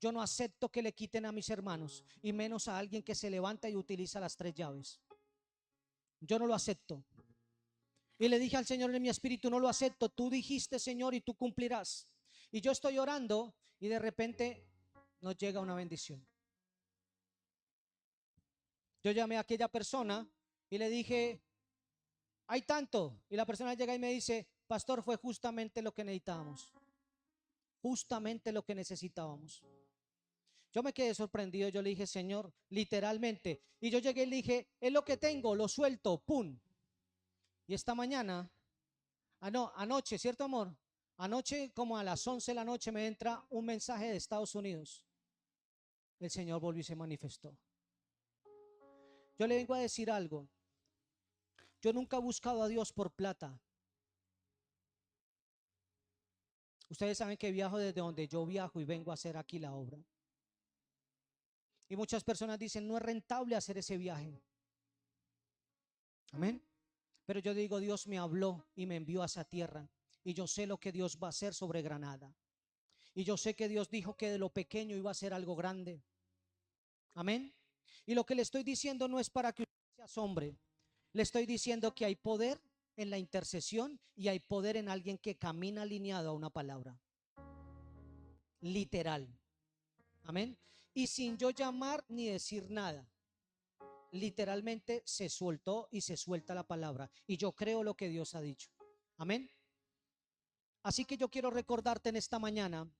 Yo no acepto que le quiten a mis hermanos, y menos a alguien que se levanta y utiliza las 3 llaves. Yo no lo acepto. Y le dije al Señor en mi espíritu, no lo acepto. Tú dijiste, Señor, y tú cumplirás. Y yo estoy orando y de repente nos llega una bendición. Yo llamé a aquella persona y le dije, hay tanto. Y la persona llega y me dice, pastor, fue justamente lo que necesitábamos. Justamente lo que necesitábamos. Yo me quedé sorprendido. Yo le dije, Señor, literalmente. Y yo llegué y le dije, es lo que tengo, lo suelto, pum. Y esta mañana, anoche, ¿cierto, amor? Anoche, como a las 11 de la noche, me entra un mensaje de Estados Unidos. El Señor volvió y se manifestó. Yo le vengo a decir algo. Yo nunca he buscado a Dios por plata. Ustedes saben que viajo desde donde yo viajo y vengo a hacer aquí la obra. Y muchas personas dicen, no es rentable hacer ese viaje. Amén. Pero yo digo, Dios me habló y me envió a esa tierra. Y yo sé lo que Dios va a hacer sobre Granada. Y yo sé que Dios dijo que de lo pequeño iba a ser algo grande. Amén. Y lo que le estoy diciendo no es para que usted se asombre. Le estoy diciendo que hay poder en la intercesión y hay poder en alguien que camina alineado a una palabra. Literal. Amén. Y sin yo llamar ni decir nada. Literalmente se soltó y se suelta la palabra. Y yo creo lo que Dios ha dicho. Amén. Así que yo quiero recordarte en esta mañana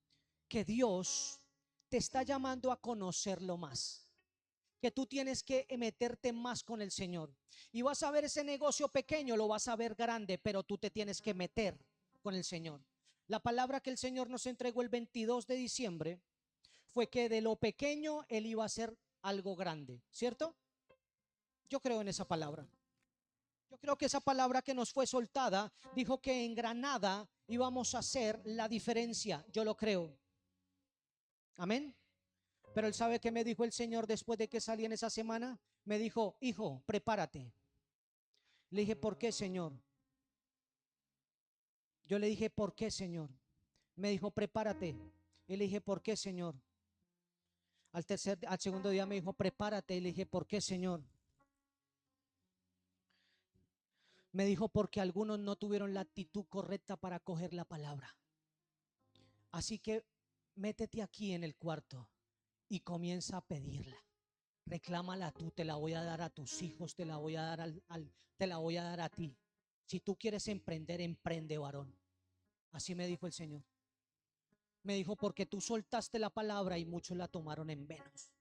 que Dios te está llamando a conocerlo más. Que tú tienes que meterte más con el Señor. Y vas a ver ese negocio pequeño, lo vas a ver grande, pero tú te tienes que meter con el Señor. La palabra que el Señor nos entregó el 22 de diciembre fue que de lo pequeño Él iba a hacer algo grande, ¿cierto? Yo creo en esa palabra. Yo creo que esa palabra que nos fue soltada dijo que en Granada íbamos a hacer la diferencia. Yo lo creo. Amén. Pero él sabe que me dijo el Señor después de que salí en esa semana. Me dijo, hijo, prepárate. Le dije, ¿por qué, Señor? Yo le dije, ¿por qué, Señor? Me dijo, prepárate. Y le dije, ¿por qué, Señor? Al segundo día me dijo, prepárate. Y le dije, ¿por qué, Señor? Me dijo, porque algunos no tuvieron la actitud correcta para coger la palabra. Así que métete aquí en el cuarto y comienza a pedirla. Reclámala tú, te la voy a dar a tus hijos, te la voy a dar te la voy a dar a ti. Si tú quieres emprender, emprende, varón. Así me dijo el Señor. Me dijo, porque tú soltaste la palabra y muchos la tomaron en menos.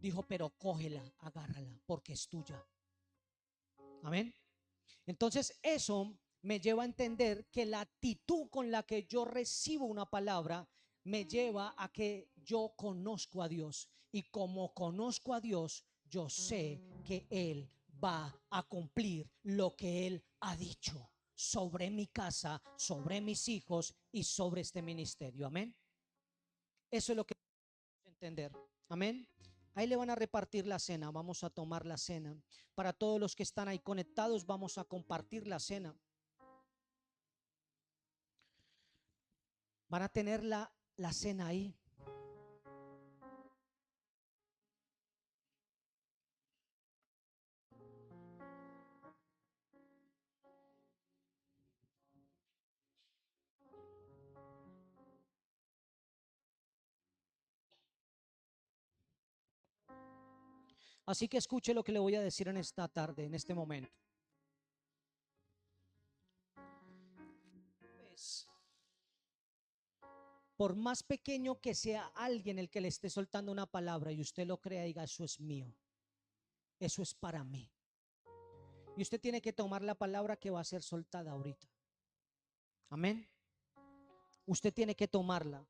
Dijo, pero cógela, agárrala, porque es tuya. Amén. Entonces eso me lleva a entender que la actitud con la que yo recibo una palabra me lleva a que yo conozco a Dios. Y como conozco a Dios, yo sé que Él va a cumplir lo que Él ha dicho sobre mi casa, sobre mis hijos y sobre este ministerio. Amén. Eso es lo que entender. Amén. Ahí le van a repartir la cena. Vamos a tomar la cena. Para todos los que están ahí conectados, vamos a compartir la cena. Van a tener la cena ahí. Así que escuche lo que le voy a decir en esta tarde, en este momento. Pues, por más pequeño que sea alguien el que le esté soltando una palabra y usted lo crea, diga, eso es mío, eso es para mí. Y usted tiene que tomar la palabra que va a ser soltada ahorita. Amén. Usted tiene que tomarla.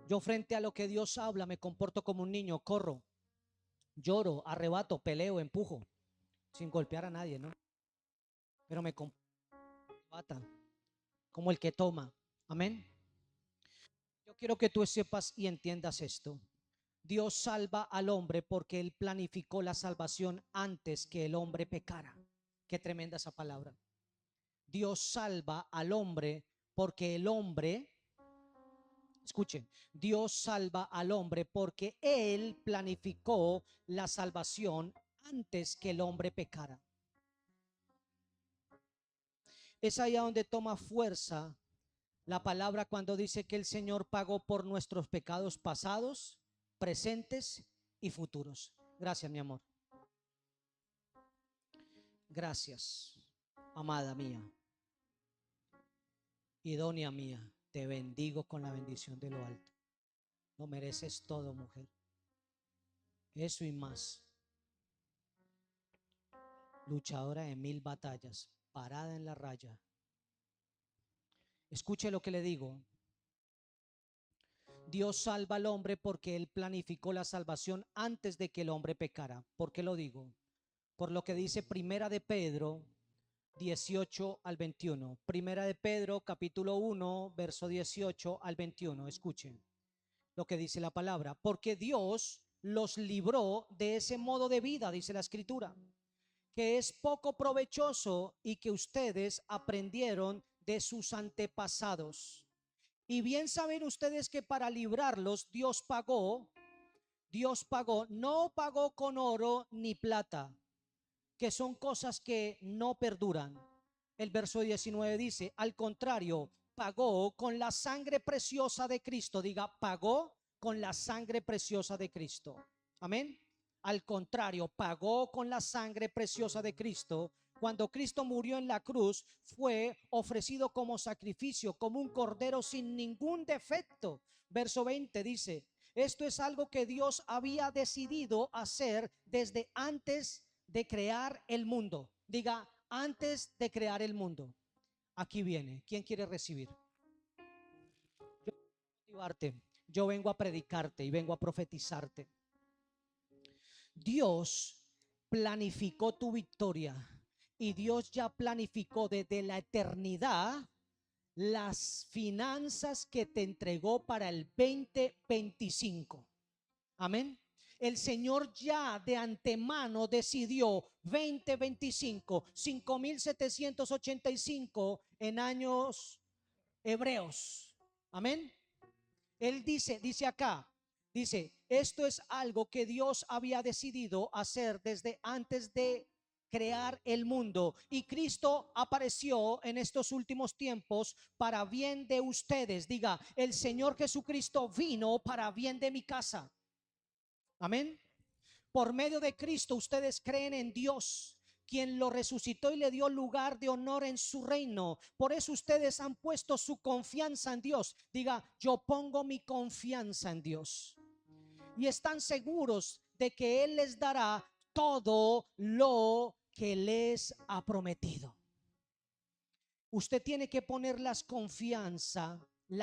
Yo frente a lo que Dios habla me comporto como un niño, corro, lloro, arrebato, peleo, empujo, sin golpear a nadie, ¿no? Pero me comporto como el que toma. Amén. Yo quiero que tú sepas y entiendas esto. Dios salva al hombre porque Él planificó la salvación antes que el hombre pecara. Qué tremenda esa palabra. Dios salva al hombre porque el hombre, escuchen, Dios salva al hombre porque Él planificó la salvación antes que el hombre pecara. Es ahí donde toma fuerza la palabra cuando dice que el Señor pagó por nuestros pecados pasados, presentes y futuros. Gracias, mi amor. Gracias, amada mía, idónea mía. Te bendigo con la bendición de lo alto. Lo mereces todo, mujer. Eso y más. Luchadora de 1000 batallas, parada en la raya. Escuche lo que le digo. Dios salva al hombre porque Él planificó la salvación antes de que el hombre pecara. ¿Por qué lo digo? Por lo que dice Primera de Pedro 18 al 21. Primera de Pedro capítulo 1 verso 18 al 21. Escuchen lo que dice la palabra. Porque Dios los libró de ese modo de vida, dice la escritura, que es poco provechoso y que ustedes aprendieron de sus antepasados. Y bien saben ustedes que para librarlos Dios pagó, no pagó con oro ni plata, que son cosas que no perduran. El verso 19 dice, al contrario, pagó con la sangre preciosa de Cristo. Diga, pagó con la sangre preciosa de Cristo. Amén. Al contrario, pagó con la sangre preciosa de Cristo. Cuando Cristo murió en la cruz, fue ofrecido como sacrificio, como un cordero sin ningún defecto. Verso 20 dice, esto es algo que Dios había decidido hacer desde antes de crear el mundo. Diga, antes de crear el mundo. Aquí viene. ¿Quién quiere recibir? Yo vengo a motivarte, yo vengo a predicarte y vengo a profetizarte. Dios planificó tu victoria y Dios ya planificó desde la eternidad las finanzas que te entregó para el 2025. Amén. El Señor ya de antemano decidió 2025, 5785 en años hebreos. Amén. Él dice acá, dice, esto es algo que Dios había decidido hacer desde antes de crear el mundo, y Cristo apareció en estos últimos tiempos para bien de ustedes. Diga, el Señor Jesucristo vino para bien de mi casa. Amén. Por medio de Cristo ustedes creen en Dios, quien lo resucitó y le dio lugar de honor en su reino. Por eso ustedes han puesto su confianza en Dios. Diga, yo pongo mi confianza en Dios. Y están seguros de que Él les dará todo lo que les ha prometido. Usted tiene que poner la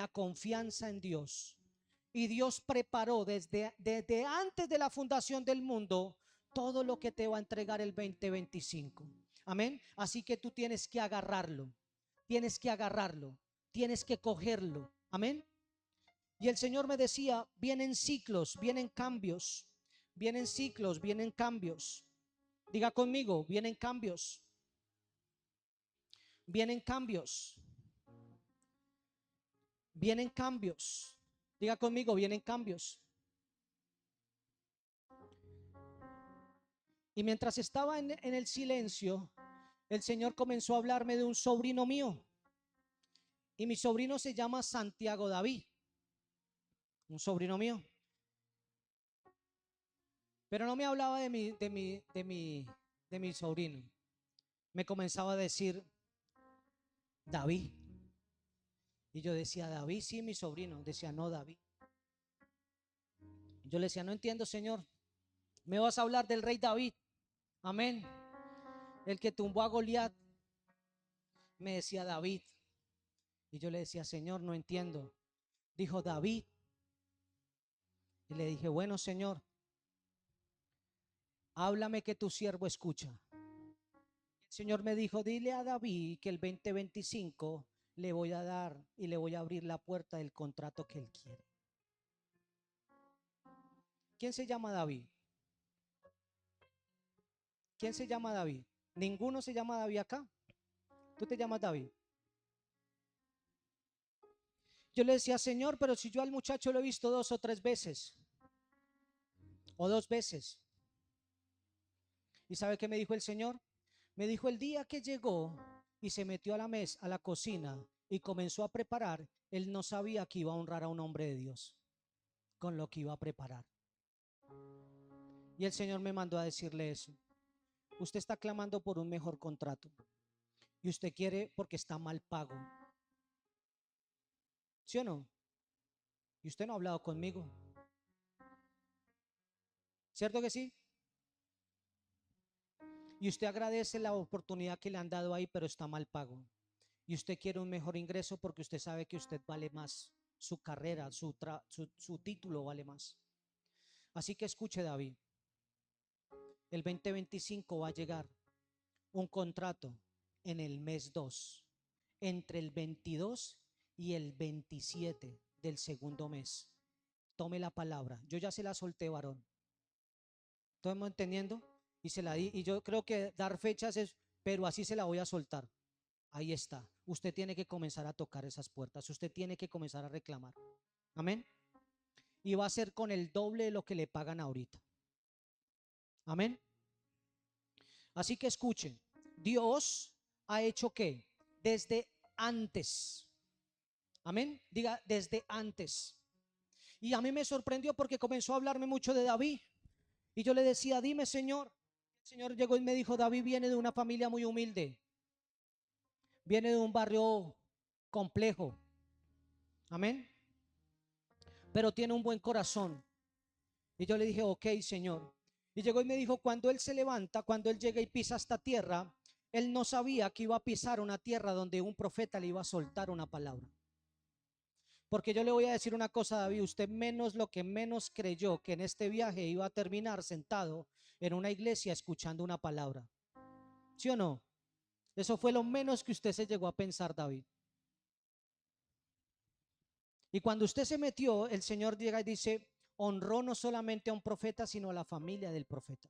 confianza en Dios. Y Dios preparó desde antes de la fundación del mundo todo lo que te va a entregar el 2025. Amén. Así que tú tienes que agarrarlo. Tienes que agarrarlo. Tienes que cogerlo. Amén. Y el Señor me decía, vienen ciclos, vienen cambios. Vienen ciclos, vienen cambios. Diga conmigo, vienen cambios. Vienen cambios. Vienen cambios. Diga conmigo, vienen cambios. Y mientras estaba en el silencio, el Señor comenzó a hablarme de un sobrino mío. Y mi sobrino se llama Santiago David. Un sobrino mío. Pero no me hablaba de mi sobrino. Me comenzaba a decir David. Y yo decía, David, sí, mi sobrino. Decía, no, David. Yo le decía, no entiendo, Señor. Me vas a hablar del rey David. Amén. El que tumbó a Goliat. Me decía David. Y yo le decía, Señor, no entiendo. Dijo David. Y le dije, bueno, Señor, háblame que tu siervo escucha. El Señor me dijo, dile a David que el 2025 le voy a dar y le voy a abrir la puerta del contrato que él quiere. ¿Quién se llama David? ¿Quién se llama David? Ninguno se llama David acá. ¿Tú te llamas David? Yo le decía, Señor, pero si yo al muchacho lo he visto 2 o 3 veces, o 2 veces. ¿Y sabe qué me dijo el Señor? Me dijo, el día que llegó y se metió a la mesa, a la cocina, y comenzó a preparar, él no sabía que iba a honrar a un hombre de Dios con lo que iba a preparar. Y el Señor me mandó a decirle eso. Usted está clamando por un mejor contrato y usted quiere porque está mal pago. ¿Sí o no? Y usted no ha hablado conmigo. ¿Cierto que sí? Y usted agradece la oportunidad que le han dado ahí, pero está mal pago. Y usted quiere un mejor ingreso porque usted sabe que usted vale más. Su carrera, su título vale más. Así que escuche, David. El 2025 va a llegar un contrato en el mes 2, entre el 22 y el 27 del segundo mes. Tome la palabra. Yo ya se la solté, varón. ¿Estamos entendiendo? Y se la di. Y yo creo que dar fechas es, pero así se la voy a soltar. Ahí está. Usted tiene que comenzar a tocar esas puertas. Usted tiene que comenzar a reclamar. Amén. Y va a ser con el doble de lo que le pagan ahorita. Amén. Así que escuchen. Dios ha hecho ¿qué? Desde antes. Amén. Diga, desde antes. Y a mí me sorprendió porque comenzó a hablarme mucho de David. Y yo le decía, dime, Señor. El Señor llegó y me dijo, David viene de una familia muy humilde. Viene de un barrio complejo. Amén. Pero tiene un buen corazón. Y yo le dije, ok, Señor. Y llegó y me dijo, cuando él se levanta, cuando él llega y pisa esta tierra, él no sabía que iba a pisar una tierra donde un profeta le iba a soltar una palabra. Porque yo le voy a decir una cosa, David, usted menos lo que menos creyó que en este viaje iba a terminar sentado en una iglesia escuchando una palabra. ¿Sí o no? Eso fue lo menos que usted se llegó a pensar, David. Y cuando usted se metió, el Señor llega y dice, honró no solamente a un profeta, sino a la familia del profeta,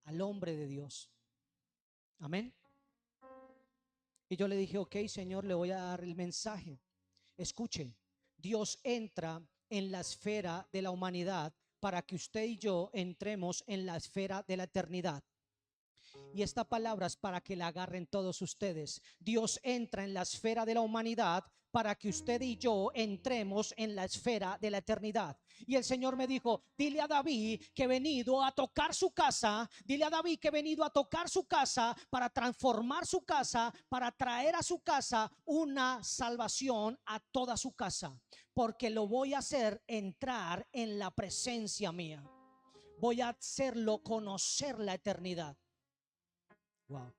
al hombre de Dios. Amén. Y yo le dije, ok, Señor, le voy a dar el mensaje. Escuche, Dios entra en la esfera de la humanidad para que usted y yo entremos en la esfera de la eternidad. Y esta palabra es para que la agarren todos ustedes. Dios entra en la esfera de la humanidad para que usted y yo entremos en la esfera de la eternidad. Y el Señor me dijo, dile a David que he venido a tocar su casa, dile a David que he venido a tocar su casa para transformar su casa, para traer a su casa una salvación a toda su casa, porque lo voy a hacer entrar en la presencia mía. Voy a hacerlo conocer la eternidad. Wow.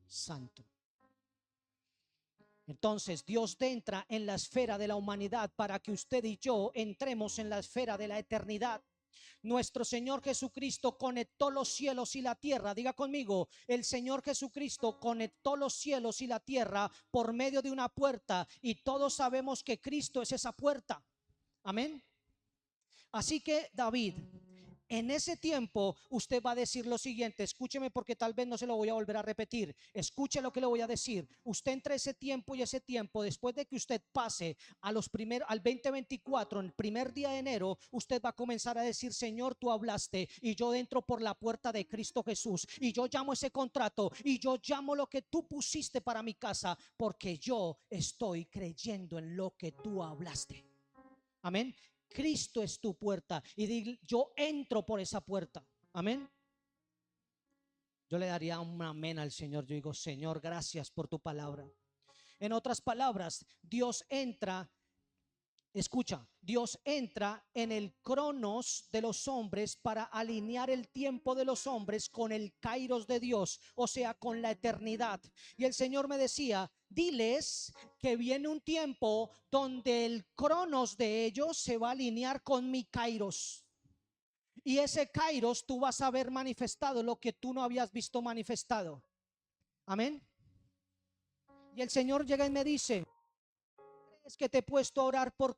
Santo. Entonces Dios entra en la esfera de la humanidad para que usted y yo entremos en la esfera de la eternidad. Nuestro Señor Jesucristo conectó los cielos y la tierra. Diga conmigo, el Señor Jesucristo conectó los cielos y la tierra por medio de una puerta, y todos sabemos que Cristo es esa puerta. Amén. Así que David, en ese tiempo usted va a decir lo siguiente, escúcheme porque tal vez no se lo voy a volver a repetir, escuche lo que le voy a decir. Usted entre ese tiempo y ese tiempo, después de que usted pase al 2024, en el primer día de enero, usted va a comenzar a decir, Señor, tú hablaste y yo entro por la puerta de Cristo Jesús, y yo llamo ese contrato, y yo llamo lo que tú pusiste para mi casa, porque yo estoy creyendo en lo que tú hablaste. Amén. Cristo es tu puerta, y yo entro por esa puerta. Amén. Yo le daría un amén al Señor. Yo digo, Señor, gracias por tu palabra. En otras palabras, Dios entra, escucha, Dios entra en el cronos de los hombres para alinear el tiempo de los hombres con el kairos de Dios, o sea, con la eternidad. Y el Señor me decía, diles que viene un tiempo donde el cronos de ellos se va a alinear con mi kairos. Y ese kairos tú vas a ver manifestado lo que tú no habías visto manifestado. Amén. Y el Señor llega y me dice, es que te he puesto a orar por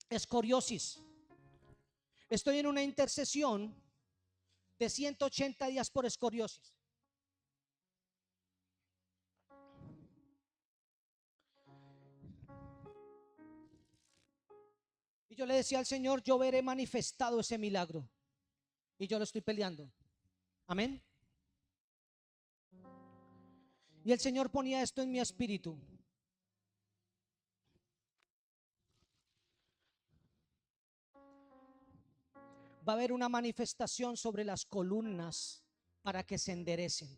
escoriosis. Estoy en una intercesión de 180 días por escoriosis. Y yo le decía al Señor, yo veré manifestado ese milagro. Y yo lo estoy peleando. Amén. Y el Señor ponía esto en mi espíritu. Va a haber una manifestación sobre las columnas para que se enderecen.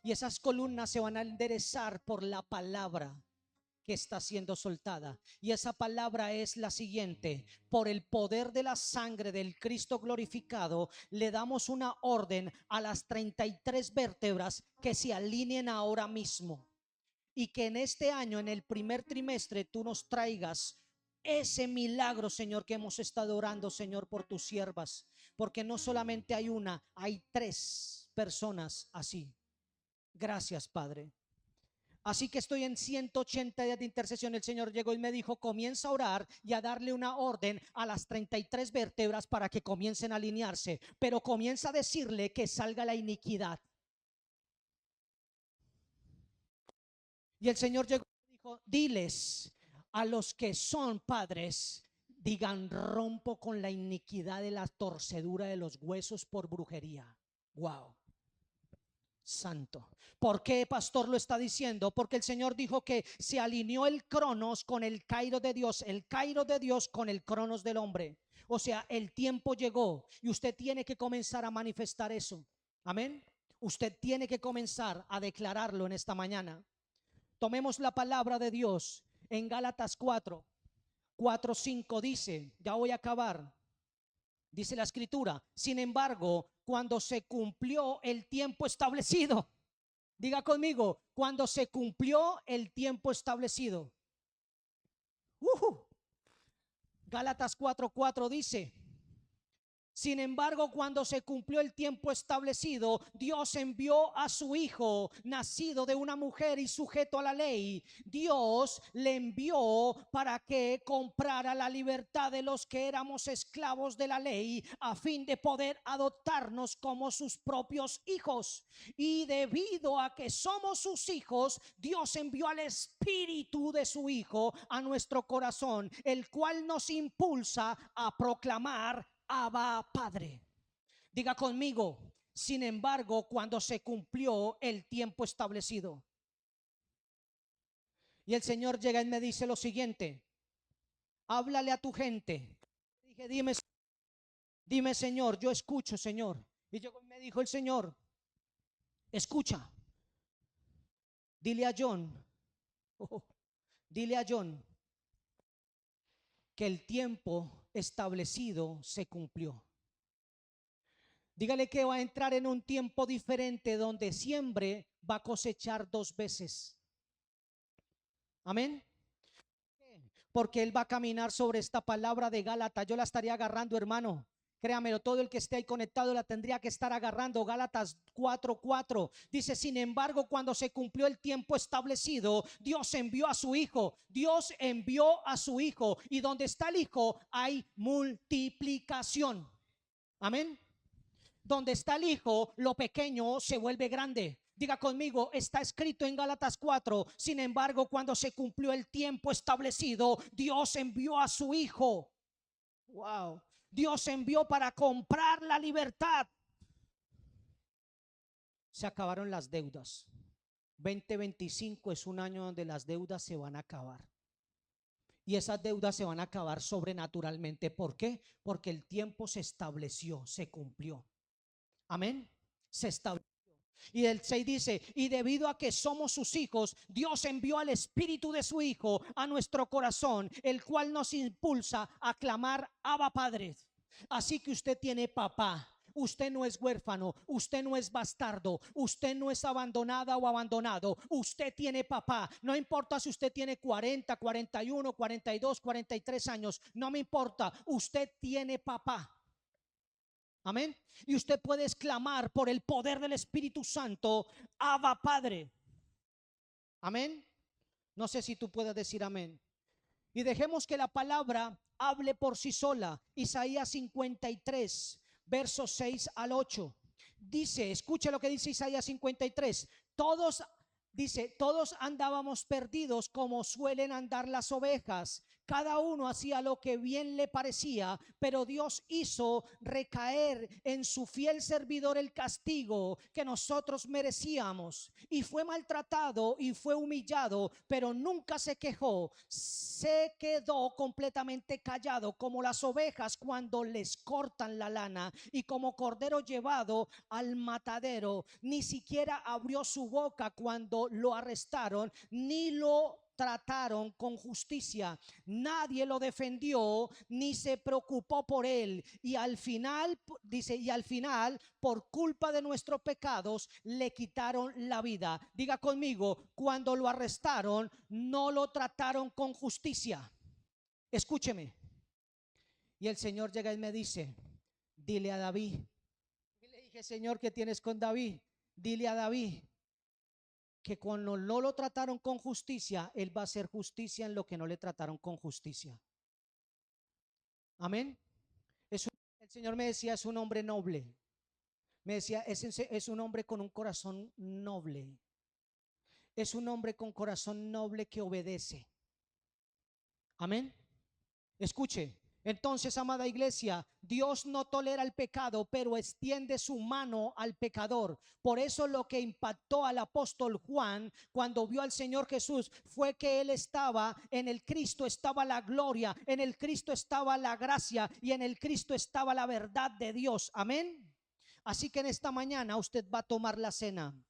Y esas columnas se van a enderezar por la palabra que está siendo soltada. Y esa palabra es la siguiente: por el poder de la sangre del Cristo glorificado, le damos una orden a las 33 vértebras que se alineen ahora mismo, y que en este año, en el primer trimestre, tú nos traigas ese milagro, Señor, que hemos estado orando, Señor, por tus siervas, porque no solamente hay una, hay 3 personas así. Gracias, Padre. Así que estoy en 180 días de intercesión. El Señor llegó y me dijo, comienza a orar y a darle una orden a las 33 vértebras para que comiencen a alinearse, pero comienza a decirle que salga la iniquidad. Y el Señor llegó y dijo, diles a los que son padres, digan, rompo con la iniquidad de la torcedura de los huesos por brujería. Wow. Santo. ¿Por qué, pastor, lo está diciendo? Porque el Señor dijo que se alineó el cronos con el kairos de Dios, el kairos de Dios con el cronos del hombre. O sea, el tiempo llegó y usted tiene que comenzar a manifestar eso. Amén. Usted tiene que comenzar a declararlo en esta mañana. Tomemos la palabra de Dios en Gálatas 4:5 dice, ya voy a acabar. Dice la escritura, sin embargo, cuando se cumplió el tiempo establecido, diga conmigo, cuando se cumplió el tiempo establecido. Gálatas 4:4 dice, sin embargo, cuando se cumplió el tiempo establecido, Dios envió a su hijo, nacido de una mujer y sujeto a la ley. Dios le envió para que comprara la libertad de los que éramos esclavos de la ley, a fin de poder adoptarnos como sus propios hijos. Y debido a que somos sus hijos, Dios envió al Espíritu de su Hijo a nuestro corazón, el cual nos impulsa a proclamar: Abba, Padre. Diga conmigo, sin embargo, cuando se cumplió el tiempo establecido. Y el Señor llega y me dice lo siguiente: háblale a tu gente. Dije, dime Señor, yo escucho, Señor. Y llegó y me dijo el Señor: escucha, dile a John, oh, dile a John que el tiempo establecido se cumplió. Dígale que va a entrar en un tiempo diferente donde siempre va a cosechar 2 veces. Amén. Porque él va a caminar sobre esta palabra de Gálatas. Yo la estaría agarrando, hermano. Créamelo, todo el que esté ahí conectado la tendría que estar agarrando. Gálatas 4:4 dice: sin embargo, cuando se cumplió el tiempo establecido, Dios envió a su hijo. Dios envió a su hijo. Y donde está el hijo hay multiplicación. Amén. Donde está el hijo, lo pequeño se vuelve grande. Diga conmigo, está escrito en Gálatas 4: sin embargo, cuando se cumplió el tiempo establecido, Dios envió a su hijo. Wow. Dios envió para comprar la libertad. Se acabaron las deudas. 2025 es un año donde las deudas se van a acabar. Y esas deudas se van a acabar sobrenaturalmente. ¿Por qué? Porque el tiempo se estableció, se cumplió. Amén. Se estableció. Y el 6 dice: y debido a que somos sus hijos, Dios envió al Espíritu de su Hijo a nuestro corazón, el cual nos impulsa a clamar: Abba, Padre. Así que usted tiene papá. Usted no es huérfano, usted no es bastardo, usted no es abandonada o abandonado, usted tiene papá. No importa si usted tiene 40, 41, 42, 43 años, no me importa, usted tiene papá. Amén. Y usted puede exclamar por el poder del Espíritu Santo: Abba, Padre. Amén. No sé si tú puedes decir amén. Y dejemos que la palabra hable por sí sola. Isaías 53, versos 6 al 8. Dice, escuche lo que dice Isaías 53. Todos andábamos perdidos como suelen andar las ovejas. Cada uno hacía lo que bien le parecía, pero Dios hizo recaer en su fiel servidor el castigo que nosotros merecíamos. Y fue maltratado y fue humillado, pero nunca se quejó. Se quedó completamente callado, como las ovejas cuando les cortan la lana, y como cordero llevado al matadero. Ni siquiera abrió su boca cuando lo arrestaron, ni lo trataron con justicia. Nadie lo defendió ni se preocupó por él. Y al final, dice, y al final, por culpa de nuestros pecados, le quitaron la vida. Diga conmigo, cuando lo arrestaron, no lo trataron con justicia. Escúcheme. Y el Señor llega y me dice: dile a David. Y le dije: Señor, ¿qué tienes con David? Dile a David que cuando no lo trataron con justicia, él va a hacer justicia en lo que no le trataron con justicia. Amén. El Señor me decía: es un hombre noble. Me decía: es un hombre con un corazón noble. Es un hombre con corazón noble que obedece. Amén. Escuche. Entonces, amada iglesia, Dios no tolera el pecado, pero extiende su mano al pecador. Por eso lo que impactó al apóstol Juan cuando vio al Señor Jesús fue que él estaba en el Cristo, estaba la gloria, en el Cristo estaba la gracia y en el Cristo estaba la verdad de Dios. Amén. Así que en esta mañana usted va a tomar la cena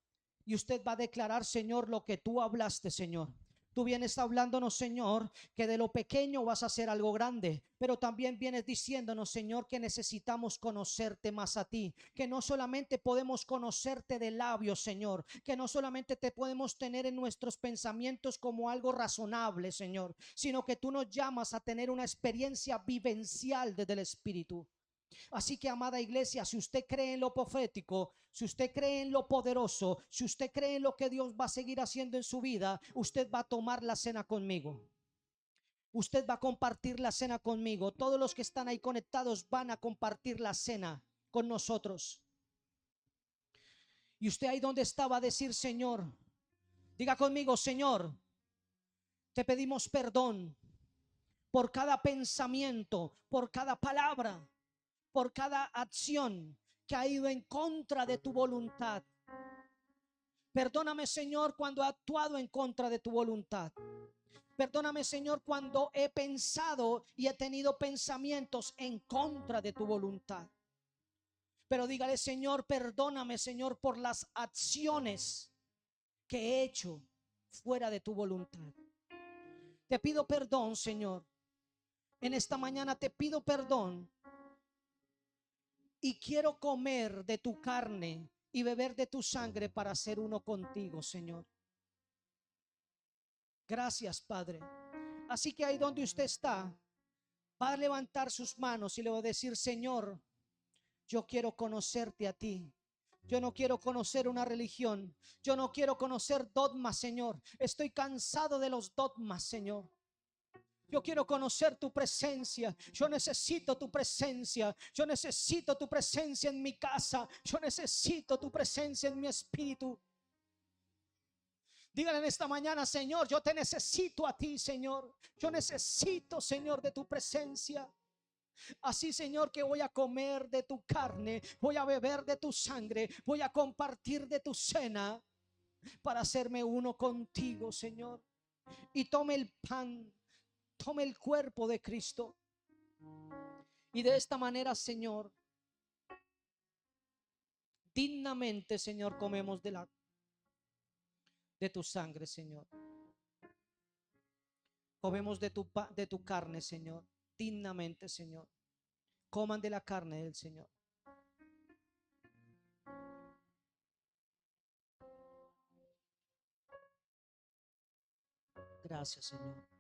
y usted va a declarar: Señor, lo que tú hablaste, Señor. Tú vienes hablándonos, Señor, que de lo pequeño vas a hacer algo grande, pero también vienes diciéndonos, Señor, que necesitamos conocerte más a ti, que no solamente podemos conocerte de labios, Señor, que no solamente te podemos tener en nuestros pensamientos como algo razonable, Señor, sino que tú nos llamas a tener una experiencia vivencial desde el Espíritu. Así que, amada iglesia, si usted cree en lo profético, si usted cree en lo poderoso, si usted cree en lo que Dios va a seguir haciendo en su vida, usted va a tomar la cena conmigo. Usted va a compartir la cena conmigo. Todos los que están ahí conectados van a compartir la cena con nosotros. Y usted ahí donde está va a decir: Señor, diga conmigo: Señor, te pedimos perdón por cada pensamiento, por cada palabra, por cada acción que ha ido en contra de tu voluntad. Perdóname, Señor, cuando he actuado en contra de tu voluntad. Perdóname, Señor, cuando he pensado y he tenido pensamientos en contra de tu voluntad. Pero dígale: Señor, perdóname, Señor, por las acciones que he hecho fuera de tu voluntad. Te pido perdón, Señor. En esta mañana te pido perdón. Y quiero comer de tu carne y beber de tu sangre para ser uno contigo, Señor. Gracias, Padre. Así que ahí donde usted está, va a levantar sus manos y le va a decir: Señor, yo quiero conocerte a ti. Yo no quiero conocer una religión. Yo no quiero conocer dogmas, Señor. Estoy cansado de los dogmas, Señor. Yo quiero conocer tu presencia. Yo necesito tu presencia. Yo necesito tu presencia en mi casa. Yo necesito tu presencia en mi espíritu. Díganle en esta mañana: Señor, yo te necesito a ti, Señor. Yo necesito, Señor, de tu presencia. Así, Señor, que voy a comer de tu carne, voy a beber de tu sangre, voy a compartir de tu cena para hacerme uno contigo, Señor. Y tome el pan, tome el cuerpo de Cristo. Y de esta manera, Señor, dignamente, Señor, comemos de tu sangre, Señor. Comemos de tu carne, Señor, dignamente, Señor. Coman de la carne del Señor. Gracias, Señor.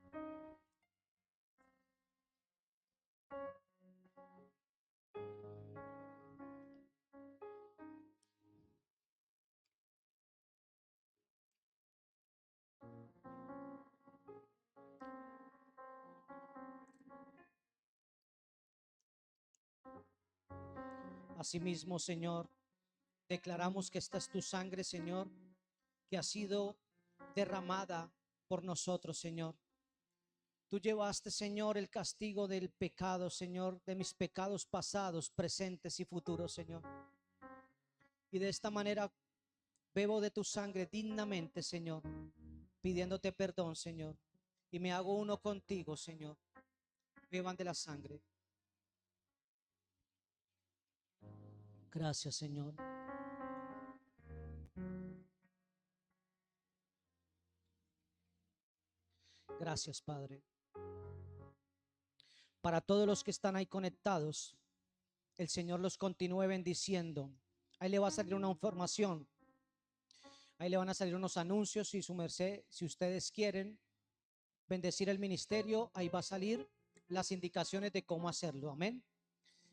Asimismo, Señor, declaramos que esta es tu sangre, Señor, que ha sido derramada por nosotros, Señor. Tú llevaste, Señor, el castigo del pecado, Señor, de mis pecados pasados, presentes y futuros, Señor. Y de esta manera bebo de tu sangre dignamente, Señor, pidiéndote perdón, Señor. Y me hago uno contigo, Señor. Beban de la sangre. Gracias, Señor. Gracias, Padre. Para todos los que están ahí conectados, el Señor los continúe bendiciendo. Ahí le va a salir una información. Ahí le van a salir unos anuncios. Y su merced, si ustedes quieren bendecir el ministerio, ahí va a salir las indicaciones de cómo hacerlo. Amén.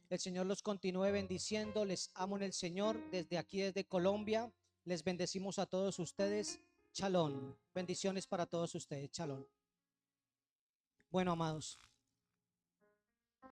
El Señor los continúe bendiciendo. Les amo en el Señor. Desde aquí, desde Colombia, les bendecimos a todos ustedes. Shalom. Bendiciones para todos ustedes. Shalom. Bueno, amados.